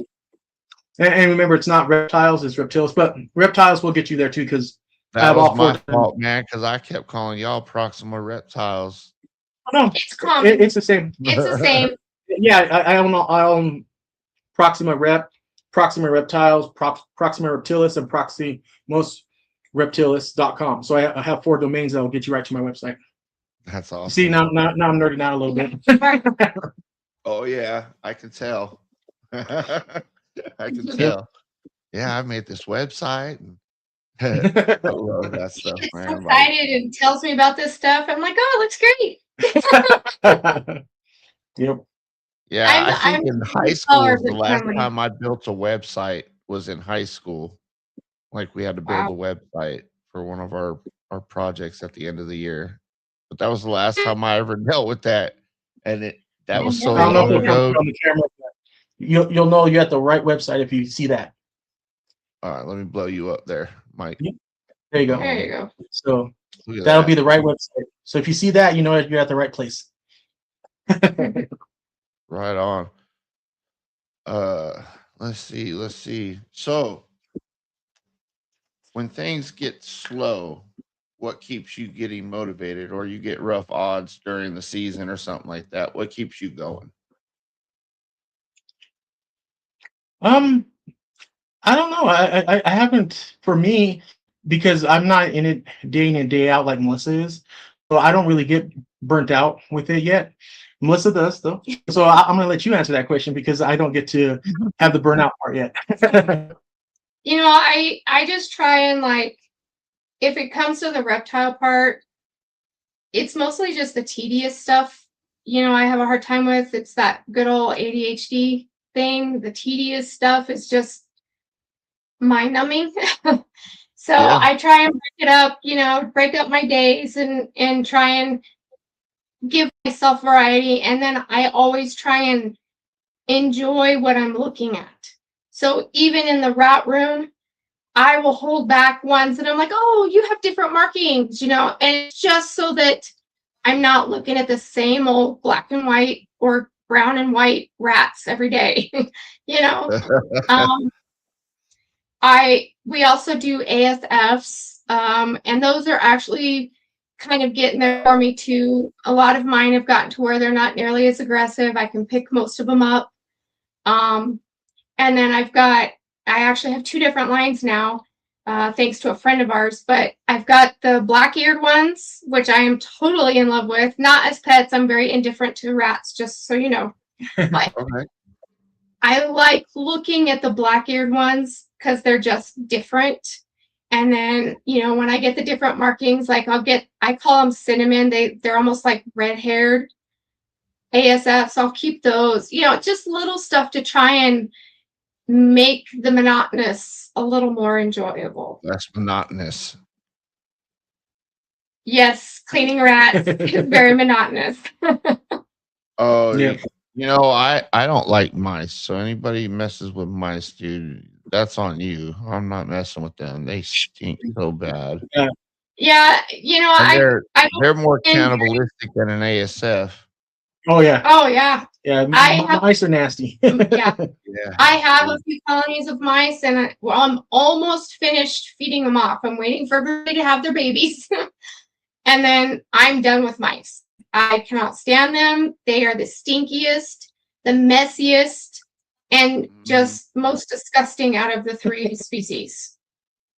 And remember, it's not reptiles, it's reptiles, but reptiles will get you there too, because that was my fault, man, because I kept calling y'all Proxima Reptiles. Oh, no, it's common. It's the same. It's the same. Yeah, I own Proxima Reptiles, Proxima Reptilis, and ProximaReptilis.com. So I have 4 domains that will get you right to my website. That's awesome. See, now I'm nerding out a little bit. Oh yeah, I can tell. I can tell. Yeah, I made this website. I love that stuff, man. So excited and tells me about this stuff. I'm like, oh, it looks great. Yep. Yeah, I think in high school the last time I built a website was in high school. Like we had to build a website for one of our projects at the end of the year. But that was the last time I ever dealt with that, and that was so long ago. You'll know you're at the right website if you see that. All right, let me blow you up there, Mike. There you go. There you go. So that'll be the right website. So if you see that, you know you're at the right place. Right on. Let's see. So when things get slow, what keeps you getting motivated, or you get rough odds during the season or something like that? What keeps you going? I don't know. I haven't, for me, because I'm not in it day in and day out like Melissa is, so I don't really get burnt out with it yet. Melissa does though, so I'm gonna let you answer that question because I don't get to have the burnout part yet. You know, I just try and like, if it comes to the reptile part, it's mostly just the tedious stuff. You know, I have a hard time with. It's that good old ADHD thing. The tedious stuff is just mind numbing. So Yeah. I try and break it up, you know, break up my days and try and give myself variety. And then I always try and enjoy what I'm looking at. So even in the rat room, I will hold back ones that I'm like, oh, you have different markings, you know, and it's just so that I'm not looking at the same old black and white or brown and white rats every day, you know. We also do ASFs, and those are actually kind of getting there for me too. A lot of mine have gotten to where they're not nearly as aggressive. I can pick most of them up. And then I actually have 2 different lines now, thanks to a friend of ours, but I've got the black-eared ones, which I am totally in love with. Not as pets. I'm very indifferent to rats, just so you know. But Okay. I like looking at the black-eared ones because they're just different. And then, you know, when I get the different markings, like I call them cinnamon. They're almost like red-haired ASFs. I'll keep those, you know, just little stuff to try and make the monotonous a little more enjoyable. That's monotonous. Yes, cleaning rats is very monotonous. Oh, Yeah. you know, I don't like mice. So anybody messes with mice, dude, that's on you. I'm not messing with them. They stink so bad. Yeah, you know, And I they're more and- cannibalistic than an ASF. Oh yeah. oh yeah, Yeah. I Mice are nasty. yeah. Yeah. I have a few colonies of mice, and I'm almost finished feeding them off. I'm waiting for everybody to have their babies, and then I'm done with mice. I cannot stand them. They are the stinkiest, the messiest, and just most disgusting out of the 3 species.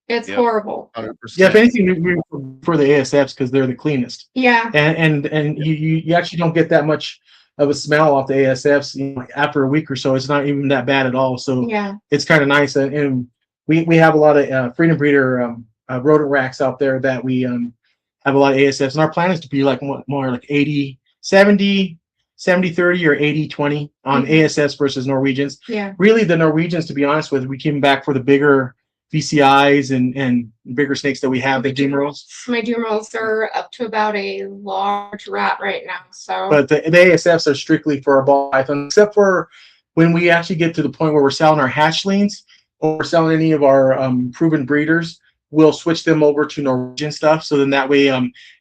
It's Yep. horrible. 100%. Yeah, if anything, we for the ASFs because they're the cleanest, Yeah. and you actually don't get that much of a smell off the ASFs, you know, after a week or so. It's not even that bad at all. So Yeah. it's kind of nice, and we have a lot of freedom breeder rodent racks out there that we have a lot of ASFs, and our plan is to be like more like 80-70, 70-30 or 80-20 on ASFs versus Norwegians. Yeah. Really, the Norwegians, to be honest with, we came back for the bigger VCIs and bigger snakes that we have, the Dumerals. My Dumerals are up to about a large rat right now. So, But the ASFs are strictly for our ball python, except for when we actually get to the point where we're selling our hatchlings or we're selling any of our proven breeders, we'll switch them over to Norwegian stuff. So then that way,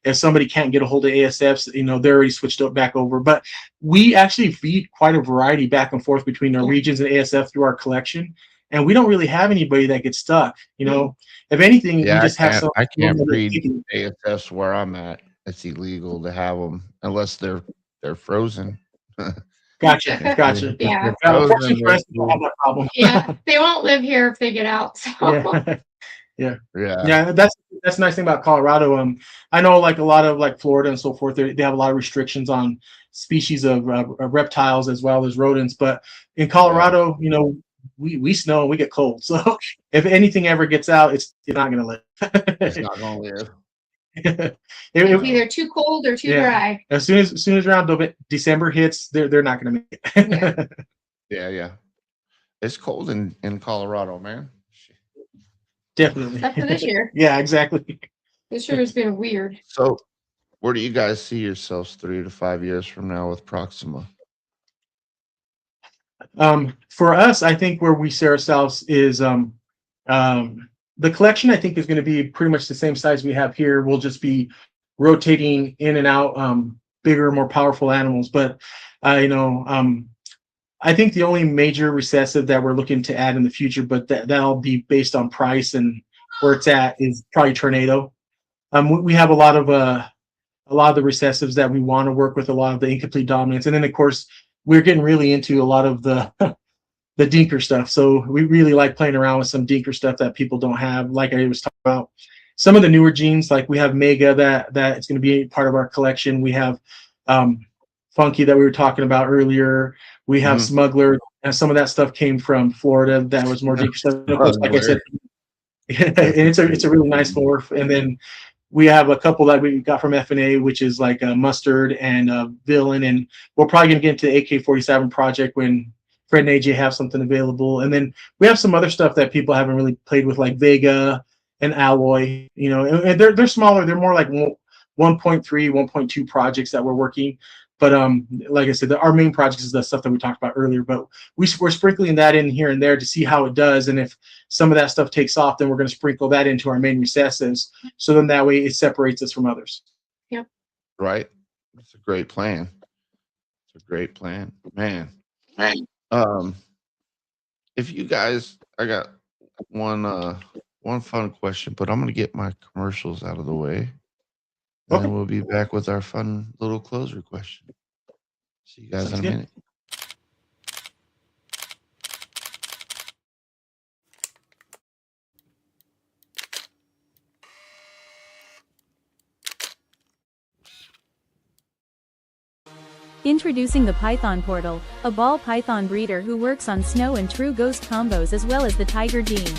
if somebody can't get a hold of ASFs, you know, they're already switched it back over. But we actually feed quite a variety back and forth between Norwegians and ASF through our collection. And we don't really have anybody that gets stuck. You know, if anything, Yeah, we just have some. I can't breed ASFs where I'm at. It's illegal to have them unless they're frozen. Gotcha. Yeah. Unfortunately for us, we don't have that problem. Yeah, they won't live here if they get out. So. Yeah. That's the nice thing about Colorado. I know like a lot of like Florida and so forth, they have a lot of restrictions on species of reptiles as well as rodents. But in Colorado, you know, we snow and we get cold. So if anything ever gets out, it's not going to live. It's not going to live. It's either too cold or too dry. As soon as around December hits, they're not going to make it. Yeah. It's cold in Colorado, man. Definitely. Except for this year. Yeah, exactly. This year has been weird. So where do you guys see yourselves 3 to 5 years from now with Proxima? For us, I think where we see ourselves is the collection, I think, is going to be pretty much the same size we have here. We'll just be rotating in and out bigger, more powerful animals. But I think the only major recessive that we're looking to add in the future, but that'll be based on price and where it's at, is probably Tornado. We have a lot of the recessives that we want to work with, a lot of the incomplete dominance, and then of course we're getting really into a lot of the dinker stuff. So we really like playing around with some dinker stuff that people don't have, like I was talking about. some of the newer genes, like we have Mega, that it's going to be part of our collection. We have Funky that we were talking about earlier. We have Smuggler, and some of that stuff came from Florida. That was more deep stuff. Of course, like I said, it's a really nice morph. And then we have a couple that we got from FNA, which is like Mustard and Villain, and we're probably going to get into the AK-47 project when Fred and AJ have something available. And then we have some other stuff that people haven't really played with, like Vega and Alloy, you know, and they're smaller. They're more like 1.3, 1.2 projects that we're working. But like I said, our main project is the stuff that we talked about earlier. But we're sprinkling that in here and there to see how it does. And if some of that stuff takes off, then we're going to sprinkle that into our main recesses. So then that way it separates us from others. Yeah. Right. It's a great plan. It's a great plan, man. If you guys, I got one fun question, but I'm gonna get my commercials out of the way. And then we'll be back with our fun little closer question. See you guys in a minute. Introducing the Python Portal, a ball python breeder who works on snow and true ghost combos as well as the tiger gene.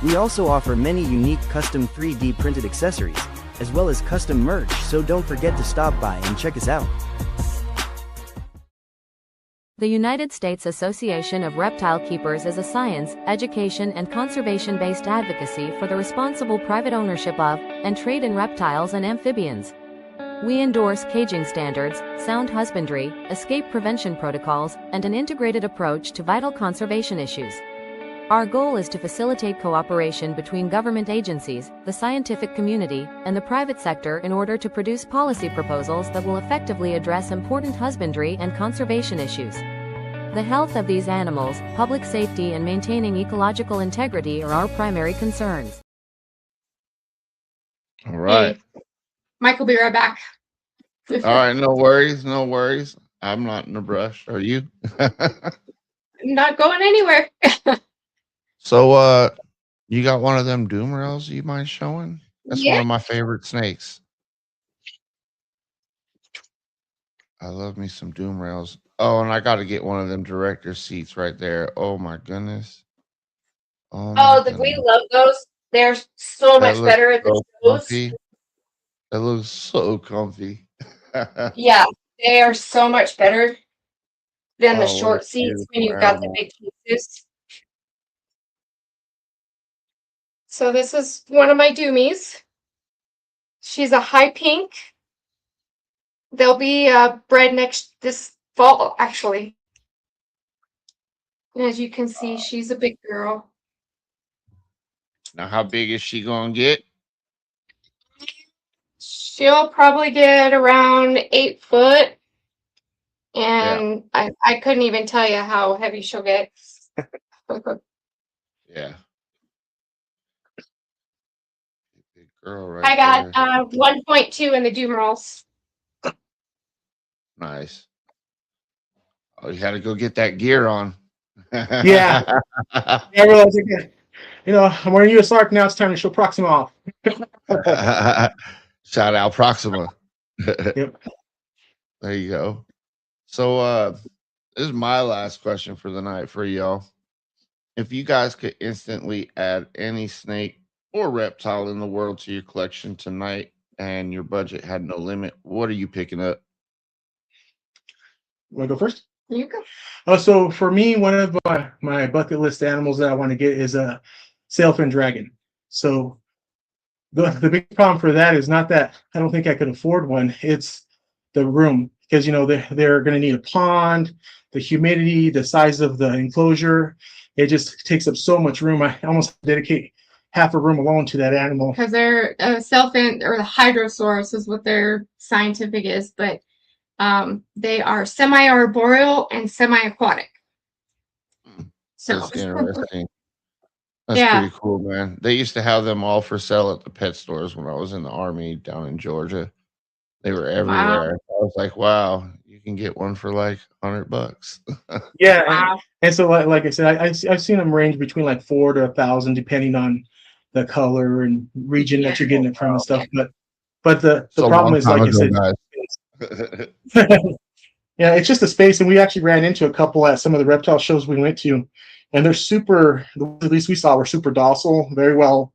We also offer many unique custom 3D printed accessories, as well as custom merch, so don't forget to stop by and check us out. The United States Association of Reptile Keepers is a science, education, and conservation-based advocacy for the responsible private ownership of, and trade in reptiles and amphibians. We endorse caging standards, sound husbandry, escape prevention protocols, and an integrated approach to vital conservation issues. Our goal is to facilitate cooperation between government agencies, the scientific community, and the private sector in order to produce policy proposals that will effectively address important husbandry and conservation issues. The health of these animals, public safety, and maintaining ecological integrity are our primary concerns. All right. Hey, Mike will be right back. All right. No worries. No worries. I'm not in a rush. Are you? Not going anywhere. So, you got one of them doom rails you mind showing? That's one of my favorite snakes. I love me some doom rails. Oh, and I got to get one of them director seats right there. Oh my goodness. Oh, we love those. They're so much better at the shows. That looks so comfy. Yeah, they are so much better than the short seats when you've got the big pieces. So this is one of my doomies. She's a high pink. They'll be bred this fall, actually. And as you can see, she's a big girl. Now, how big is she going to get? She'll probably get around 8 foot. And I couldn't even tell you how heavy she'll get. Yeah. Big girl right I got there. 1.2 in the doom rolls. Nice. Oh, you had to go get that gear on. Yeah. I realized again. You know, I'm wearing USARK now. It's time to show Proxima off. Shout out Proxima. Yep. There you go. So this is my last question for the night for y'all. If you guys could instantly add any snake or reptile in the world to your collection tonight and your budget had no limit, what are you picking up? Want to go first? You go. Oh, so for me, one of my bucket list animals that I want to get is a sailfin dragon. So the big problem for that is not that I don't think I could afford one. It's the room, because you know they're going to need a pond, the humidity, the size of the enclosure. It just takes up so much room. I almost dedicate half a room alone to that animal. Because they're sailfin, or the hydrosaurus is what their scientific is, but they are semi-arboreal and semi-aquatic. So That's interesting. That's pretty cool, man. They used to have them all for sale at the pet stores when I was in the Army down in Georgia. They were everywhere. Wow. I was like, wow, you can get one for like $100. Yeah. Wow. And so like I said, I've seen them range between like $4,000 to $1,000 depending on the color and region that you're getting it from and stuff. But the It's a problem long is, like time I said, ago, yeah, it's just a space. And we actually ran into a couple at some of the reptile shows we went to, and they're super, at least we saw, were super docile, very well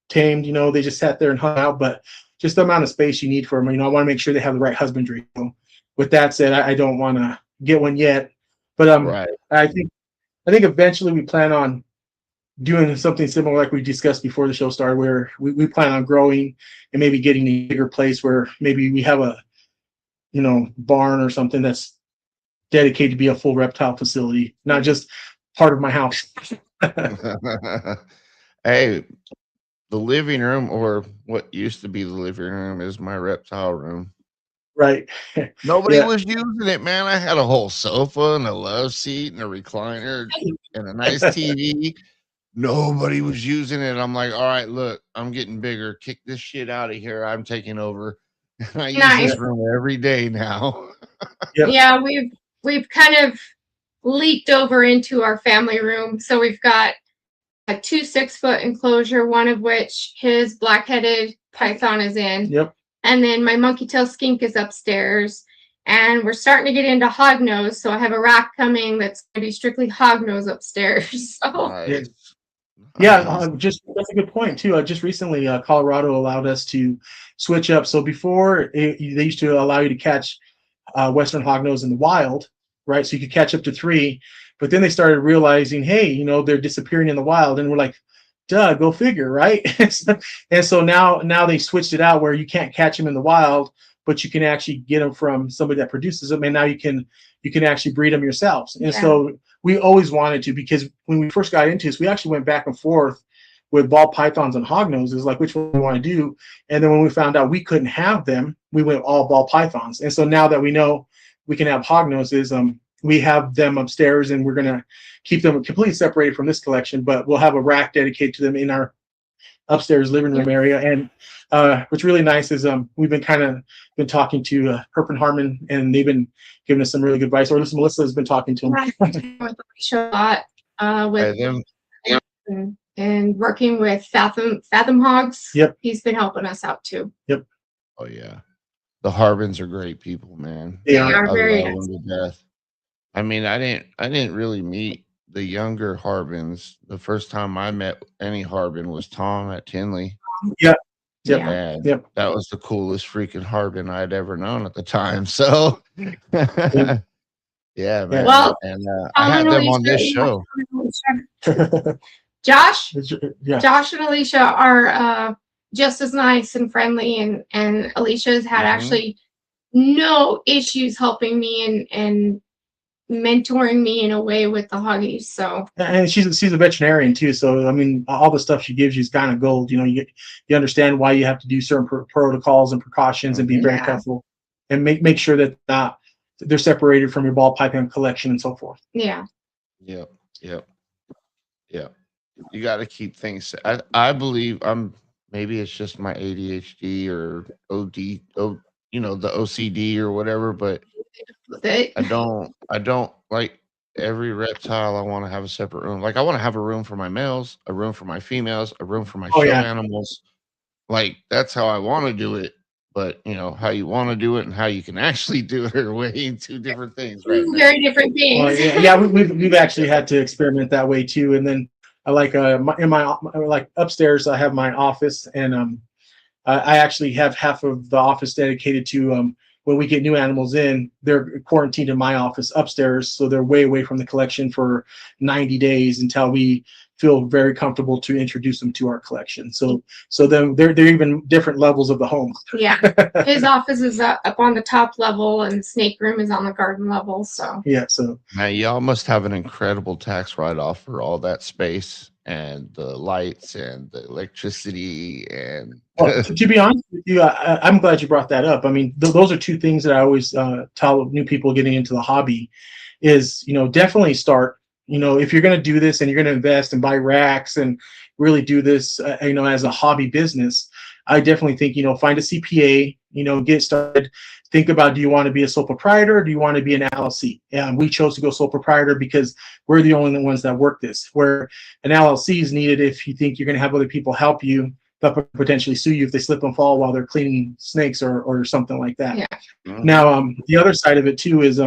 tamed. You know, they just sat there and hung out, but just the amount of space you need for them, you know, I want to make sure they have the right husbandry. So with that said, I don't want to get one yet, but right. I think eventually we plan on doing something similar like we discussed before the show started, where we plan on growing and maybe getting a bigger place where maybe we have a, you know, barn or something that's dedicated to be a full reptile facility, not just part of my house. Hey, the living room, or what used to be the living room, is my reptile room. Right. Nobody Yeah. was using it, man. I had a whole sofa and a love seat and a recliner and a nice TV. Nobody was using it. I'm like, all right, look, I'm getting bigger. Kick this shit out of here. I'm taking over. And I use Nice. this room every day now. Yep. Yeah, we've kind of leaked over into our family room. So we've got a 2 6-foot enclosure, one of which his black-headed python is in. Yep. And then my monkey tail skink is upstairs. And we're starting to get into hognose. So I have a rack coming that's going to be strictly hognose upstairs. So Nice. Yeah, Nice. just that's a good point too. Just recently, Colorado allowed us to switch up. So before, they used to allow you to catch Western hognose in the wild, right? So you could catch up to 3, but then they started realizing, hey, you know, they're disappearing in the wild, and we're like, duh, go figure, right? And so now they switched it out where you can't catch them in the wild, but you can actually get them from somebody that produces them, and now you can actually breed them yourselves. And so we always wanted to, because when we first got into this, we actually went back and forth with ball pythons and hognoses, like which one we want to do. And then when we found out we couldn't have them, we went all ball pythons. And so now that we know we can have hognoses, we have them upstairs, and we're going to keep them completely separated from this collection, but we'll have a rack dedicated to them in our upstairs living room area. And what's really nice is we've been talking to Herp and Harmon, and they've been giving us some really good advice. Or at least Melissa has been talking to them. with a lot with and working with Fathom Hogs. Yep. He's been helping us out too. Yep. Oh yeah, the Harbins are great people, man. They are I very love nice. them to death. I mean, I didn't really meet the younger Harbins. The first time I met any Harbin was Tom at Tinley. Yep. Yeah. And Yep. that was the coolest freaking Harbin I'd ever known at the time. So yeah, man. Well, and I had them on this show. Josh Yeah. Josh and Alicia are just as nice and friendly, and Alicia's had actually no issues helping me and mentoring me in a way with the huggies. So, And she's a veterinarian too, so I mean, all the stuff she gives you is kind of gold. You know, you understand why you have to do certain protocols and precautions, and be very careful, and make sure that they're separated from your ball python collection and so forth. yeah. Yep. You got to keep things. I believe maybe it's just my ADHD or the OCD or whatever, but I don't like every reptile. I want to have a separate room. Like I want to have a room for my males, a room for my females, a room for my show animals. Like that's how I want to do it. But you know how you want to do it and how you can actually do it are way two different things, right? Very different things. Well, we've actually had to experiment that way too. And then I like in my like upstairs, I have my office, and I actually have half of the office dedicated to when we get new animals in, they're quarantined in my office upstairs, so they're way away from the collection for 90 days until we feel very comfortable to introduce them to our collection. So then they're even different levels of the home. Yeah, his office is up on the top level, and snake room is on the garden level. So yeah, so man, y'all must have an incredible tax write-off for all that space and the lights and the electricity and. Well, to be honest with you, I'm glad you brought that up. I mean, those are two things that I always tell new people getting into the hobby is, definitely start, if you're going to do this and you're going to invest and buy racks and really do this, as a hobby business, I definitely think, find a CPA, get started, think about, do you want to be a sole proprietor or do you want to be an LLC? And we chose to go sole proprietor because we're the only ones that work this, where an LLC is needed if you think you're going to have other people help you that potentially sue you if they slip and fall while they're cleaning snakes or something like that. Yeah. Now, the other side of it too is,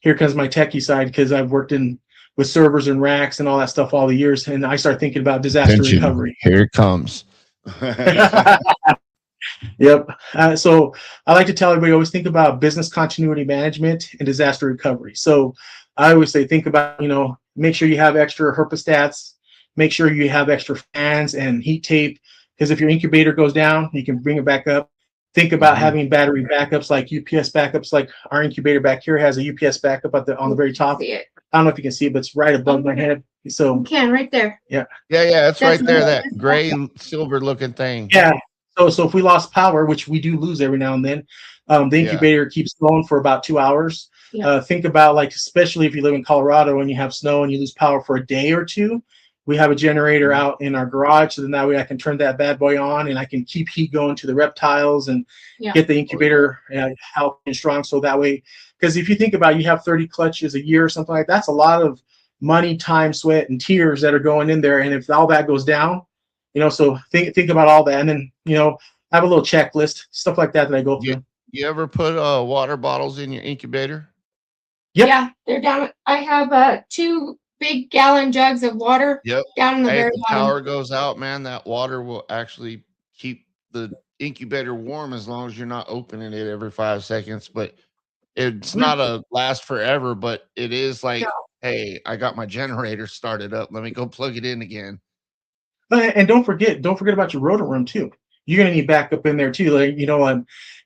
here comes my techie side, because I've worked with servers and racks and all that stuff all the years, and I start thinking about disaster recovery. Here it comes. Yep. So I like to tell everybody, always think about business continuity management and disaster recovery. So I always say, think about, make sure you have extra herpostats, make sure you have extra fans and heat tape, because if your incubator goes down, you can bring it back up. Think about having battery backups, like UPS backups, like our incubator back here has a UPS backup on the very top. See it. I don't know if you can see it, but it's right above my head. So You can, right there. yeah. It's right there, that gray silver looking thing. Yeah. So if we lost power, which we do lose every now and then, the incubator keeps going for about 2 hours. Yeah. Think about, like, especially if you live in Colorado and you have snow and you lose power for a day or two, we have a generator out in our garage, so then that way I can turn that bad boy on and I can keep heat going to the reptiles and get the incubator healthy and strong. So that way, because if you think about it, you have 30 clutches a year or something like that, that's a lot of money, time, sweat, and tears that are going in there. And if all that goes down, so think about all that. And then, I have a little checklist, stuff like that I go through. You ever put water bottles in your incubator? Yep. Yeah, they're down. I have 2 big gallon jugs of water down in the very if the bottom. power goes out, man, that water will actually keep the incubator warm as long as you're not opening it every 5 seconds. But it's not a last forever, but it is like, hey, I got my generator started up. Let me go plug it in again. And don't forget about your rodent room too. You're gonna need backup in there too. Like,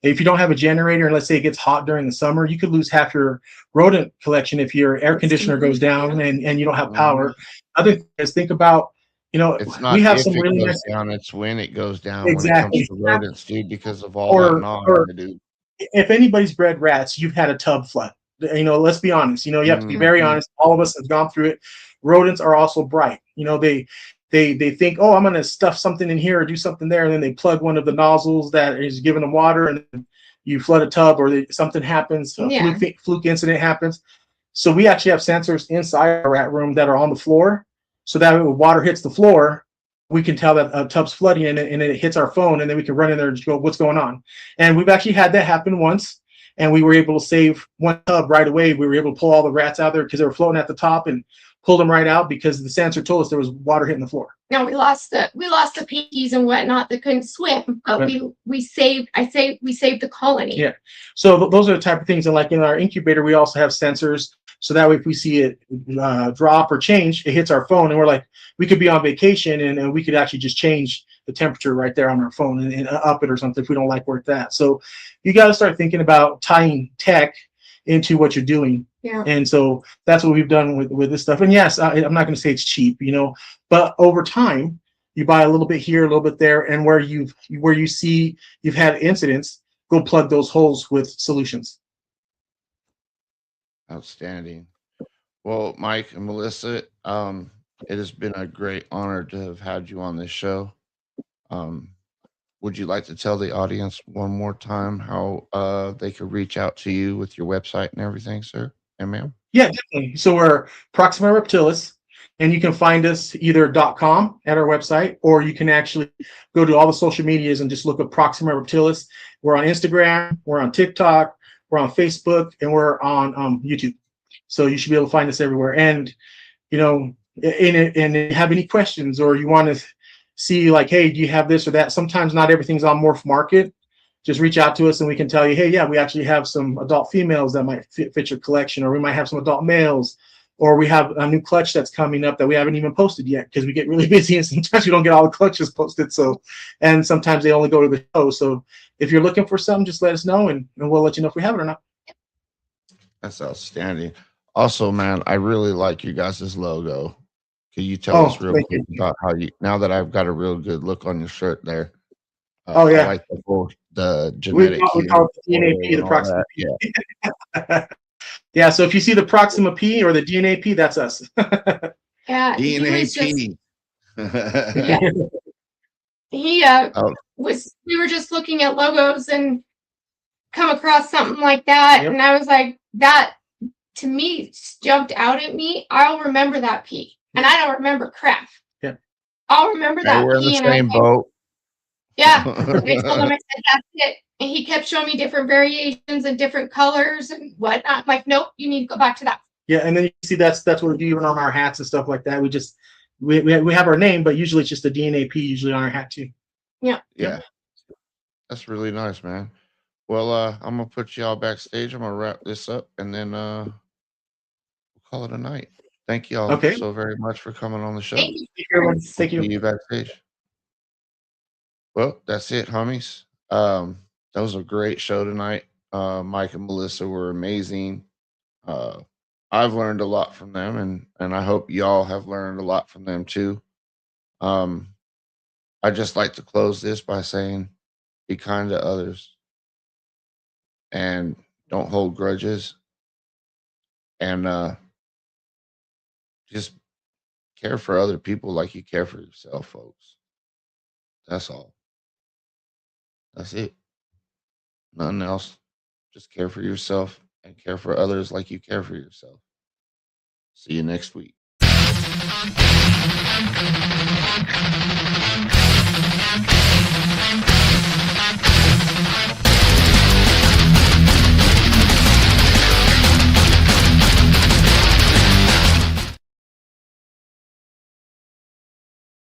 if you don't have a generator and let's say it gets hot during the summer, you could lose half your rodent collection if your air conditioner goes down and you don't have power. Other thing is, think about, it's not we have if some it really goes nice down, it's when it goes down. Exactly. When it comes to rodents, dude, because of all that gnawing to do. If anybody's bred rats, you've had a tub flood. Let's be honest. You have to be very honest. All of us have gone through it. Rodents are also bright. They think, oh, I'm going to stuff something in here or do something there, and then they plug one of the nozzles that is giving them water, and then you flood a tub, or something happens, fluke incident happens. So we actually have sensors inside our rat room that are on the floor, so that when water hits the floor, we can tell that a tub's flooding, and it hits our phone, and then we can run in there and just go, what's going on? And we've actually had that happen once, and we were able to save one tub right away. We were able to pull all the rats out there because they were floating at the top, and pulled them right out because the sensor told us there was water hitting the floor. No, we lost the pinkies and whatnot that couldn't swim, but we saved the colony. Yeah. So those are the type of things. And like in our incubator, we also have sensors. So that way, if we see it drop or change, it hits our phone, and we're like, we could be on vacation and we could actually just change the temperature right there on our phone and up it or something if we don't like where it's at. So you got to start thinking about tying tech into what you're doing. Yeah. And so that's what we've done with this stuff. And yes, I'm not going to say it's cheap, but over time you buy a little bit here, a little bit there, and where you see you've had incidents, go plug those holes with solutions. Outstanding. Well, Mike and Melissa, it has been a great honor to have had you on this show. Would you like to tell the audience one more time how they could reach out to you with your website and everything, sir and ma'am? Yeah, definitely. So we're Proxima Reptiles, and you can find us either .com at our website, or you can actually go to all the social medias and just look up Proxima Reptiles. We're on Instagram, we're on TikTok, we're on Facebook, and we're on YouTube. So you should be able to find us everywhere. And and if you have any questions, or you want to see, like, hey, do you have this or that? Sometimes not everything's on Morph Market. Just reach out to us and we can tell you, hey, yeah, we actually have some adult females that might fit your collection, or we might have some adult males, or we have a new clutch that's coming up that we haven't even posted yet because we get really busy and sometimes we don't get all the clutches posted. So, and sometimes they only go to the show. So if you're looking for something, just let us know and we'll let you know if we have it or not. That's outstanding. Also, man, I really like you guys' logo. Can you tell us real quick about how now that I've got a real good look on your shirt there? I like the genetic. We call it the DNA P, the Proxima P. Yeah. Yeah. So if you see the Proxima P or the DNA P, that's us. Yeah. DNA P. He we were just looking at logos, and come across something like that, Yep. and I was like, that to me jumped out at me. I'll remember that pea, and I don't remember crap. Yeah. I'll remember Hey, that we're in pea, the and I same was like, boat. yeah. I told him, I said, that's it. And he kept showing me different variations and different colors and whatnot. I'm like, nope, you need to go back to that. Yeah, and then you see that's what we do even on our hats and stuff like that. We just we have our name, but usually it's just a DNA P usually on our hat too. Yeah. Yeah. That's really nice, man. Well, I'm gonna put y'all backstage. I'm gonna wrap this up and then we'll call it a night. Thank y'all Okay. so very much for coming on the show. Thank you. Thank you, everyone. Thank See you. you backstage. Well, that's it, homies. That was a great show tonight. Mike and Melissa were amazing. I've learned a lot from them, and I hope y'all have learned a lot from them too. I just like to close this by saying, be kind to others, and don't hold grudges, and just care for other people like you care for yourself, folks. That's all. That's it. Nothing else. Just care for yourself and care for others like you care for yourself. See you next week.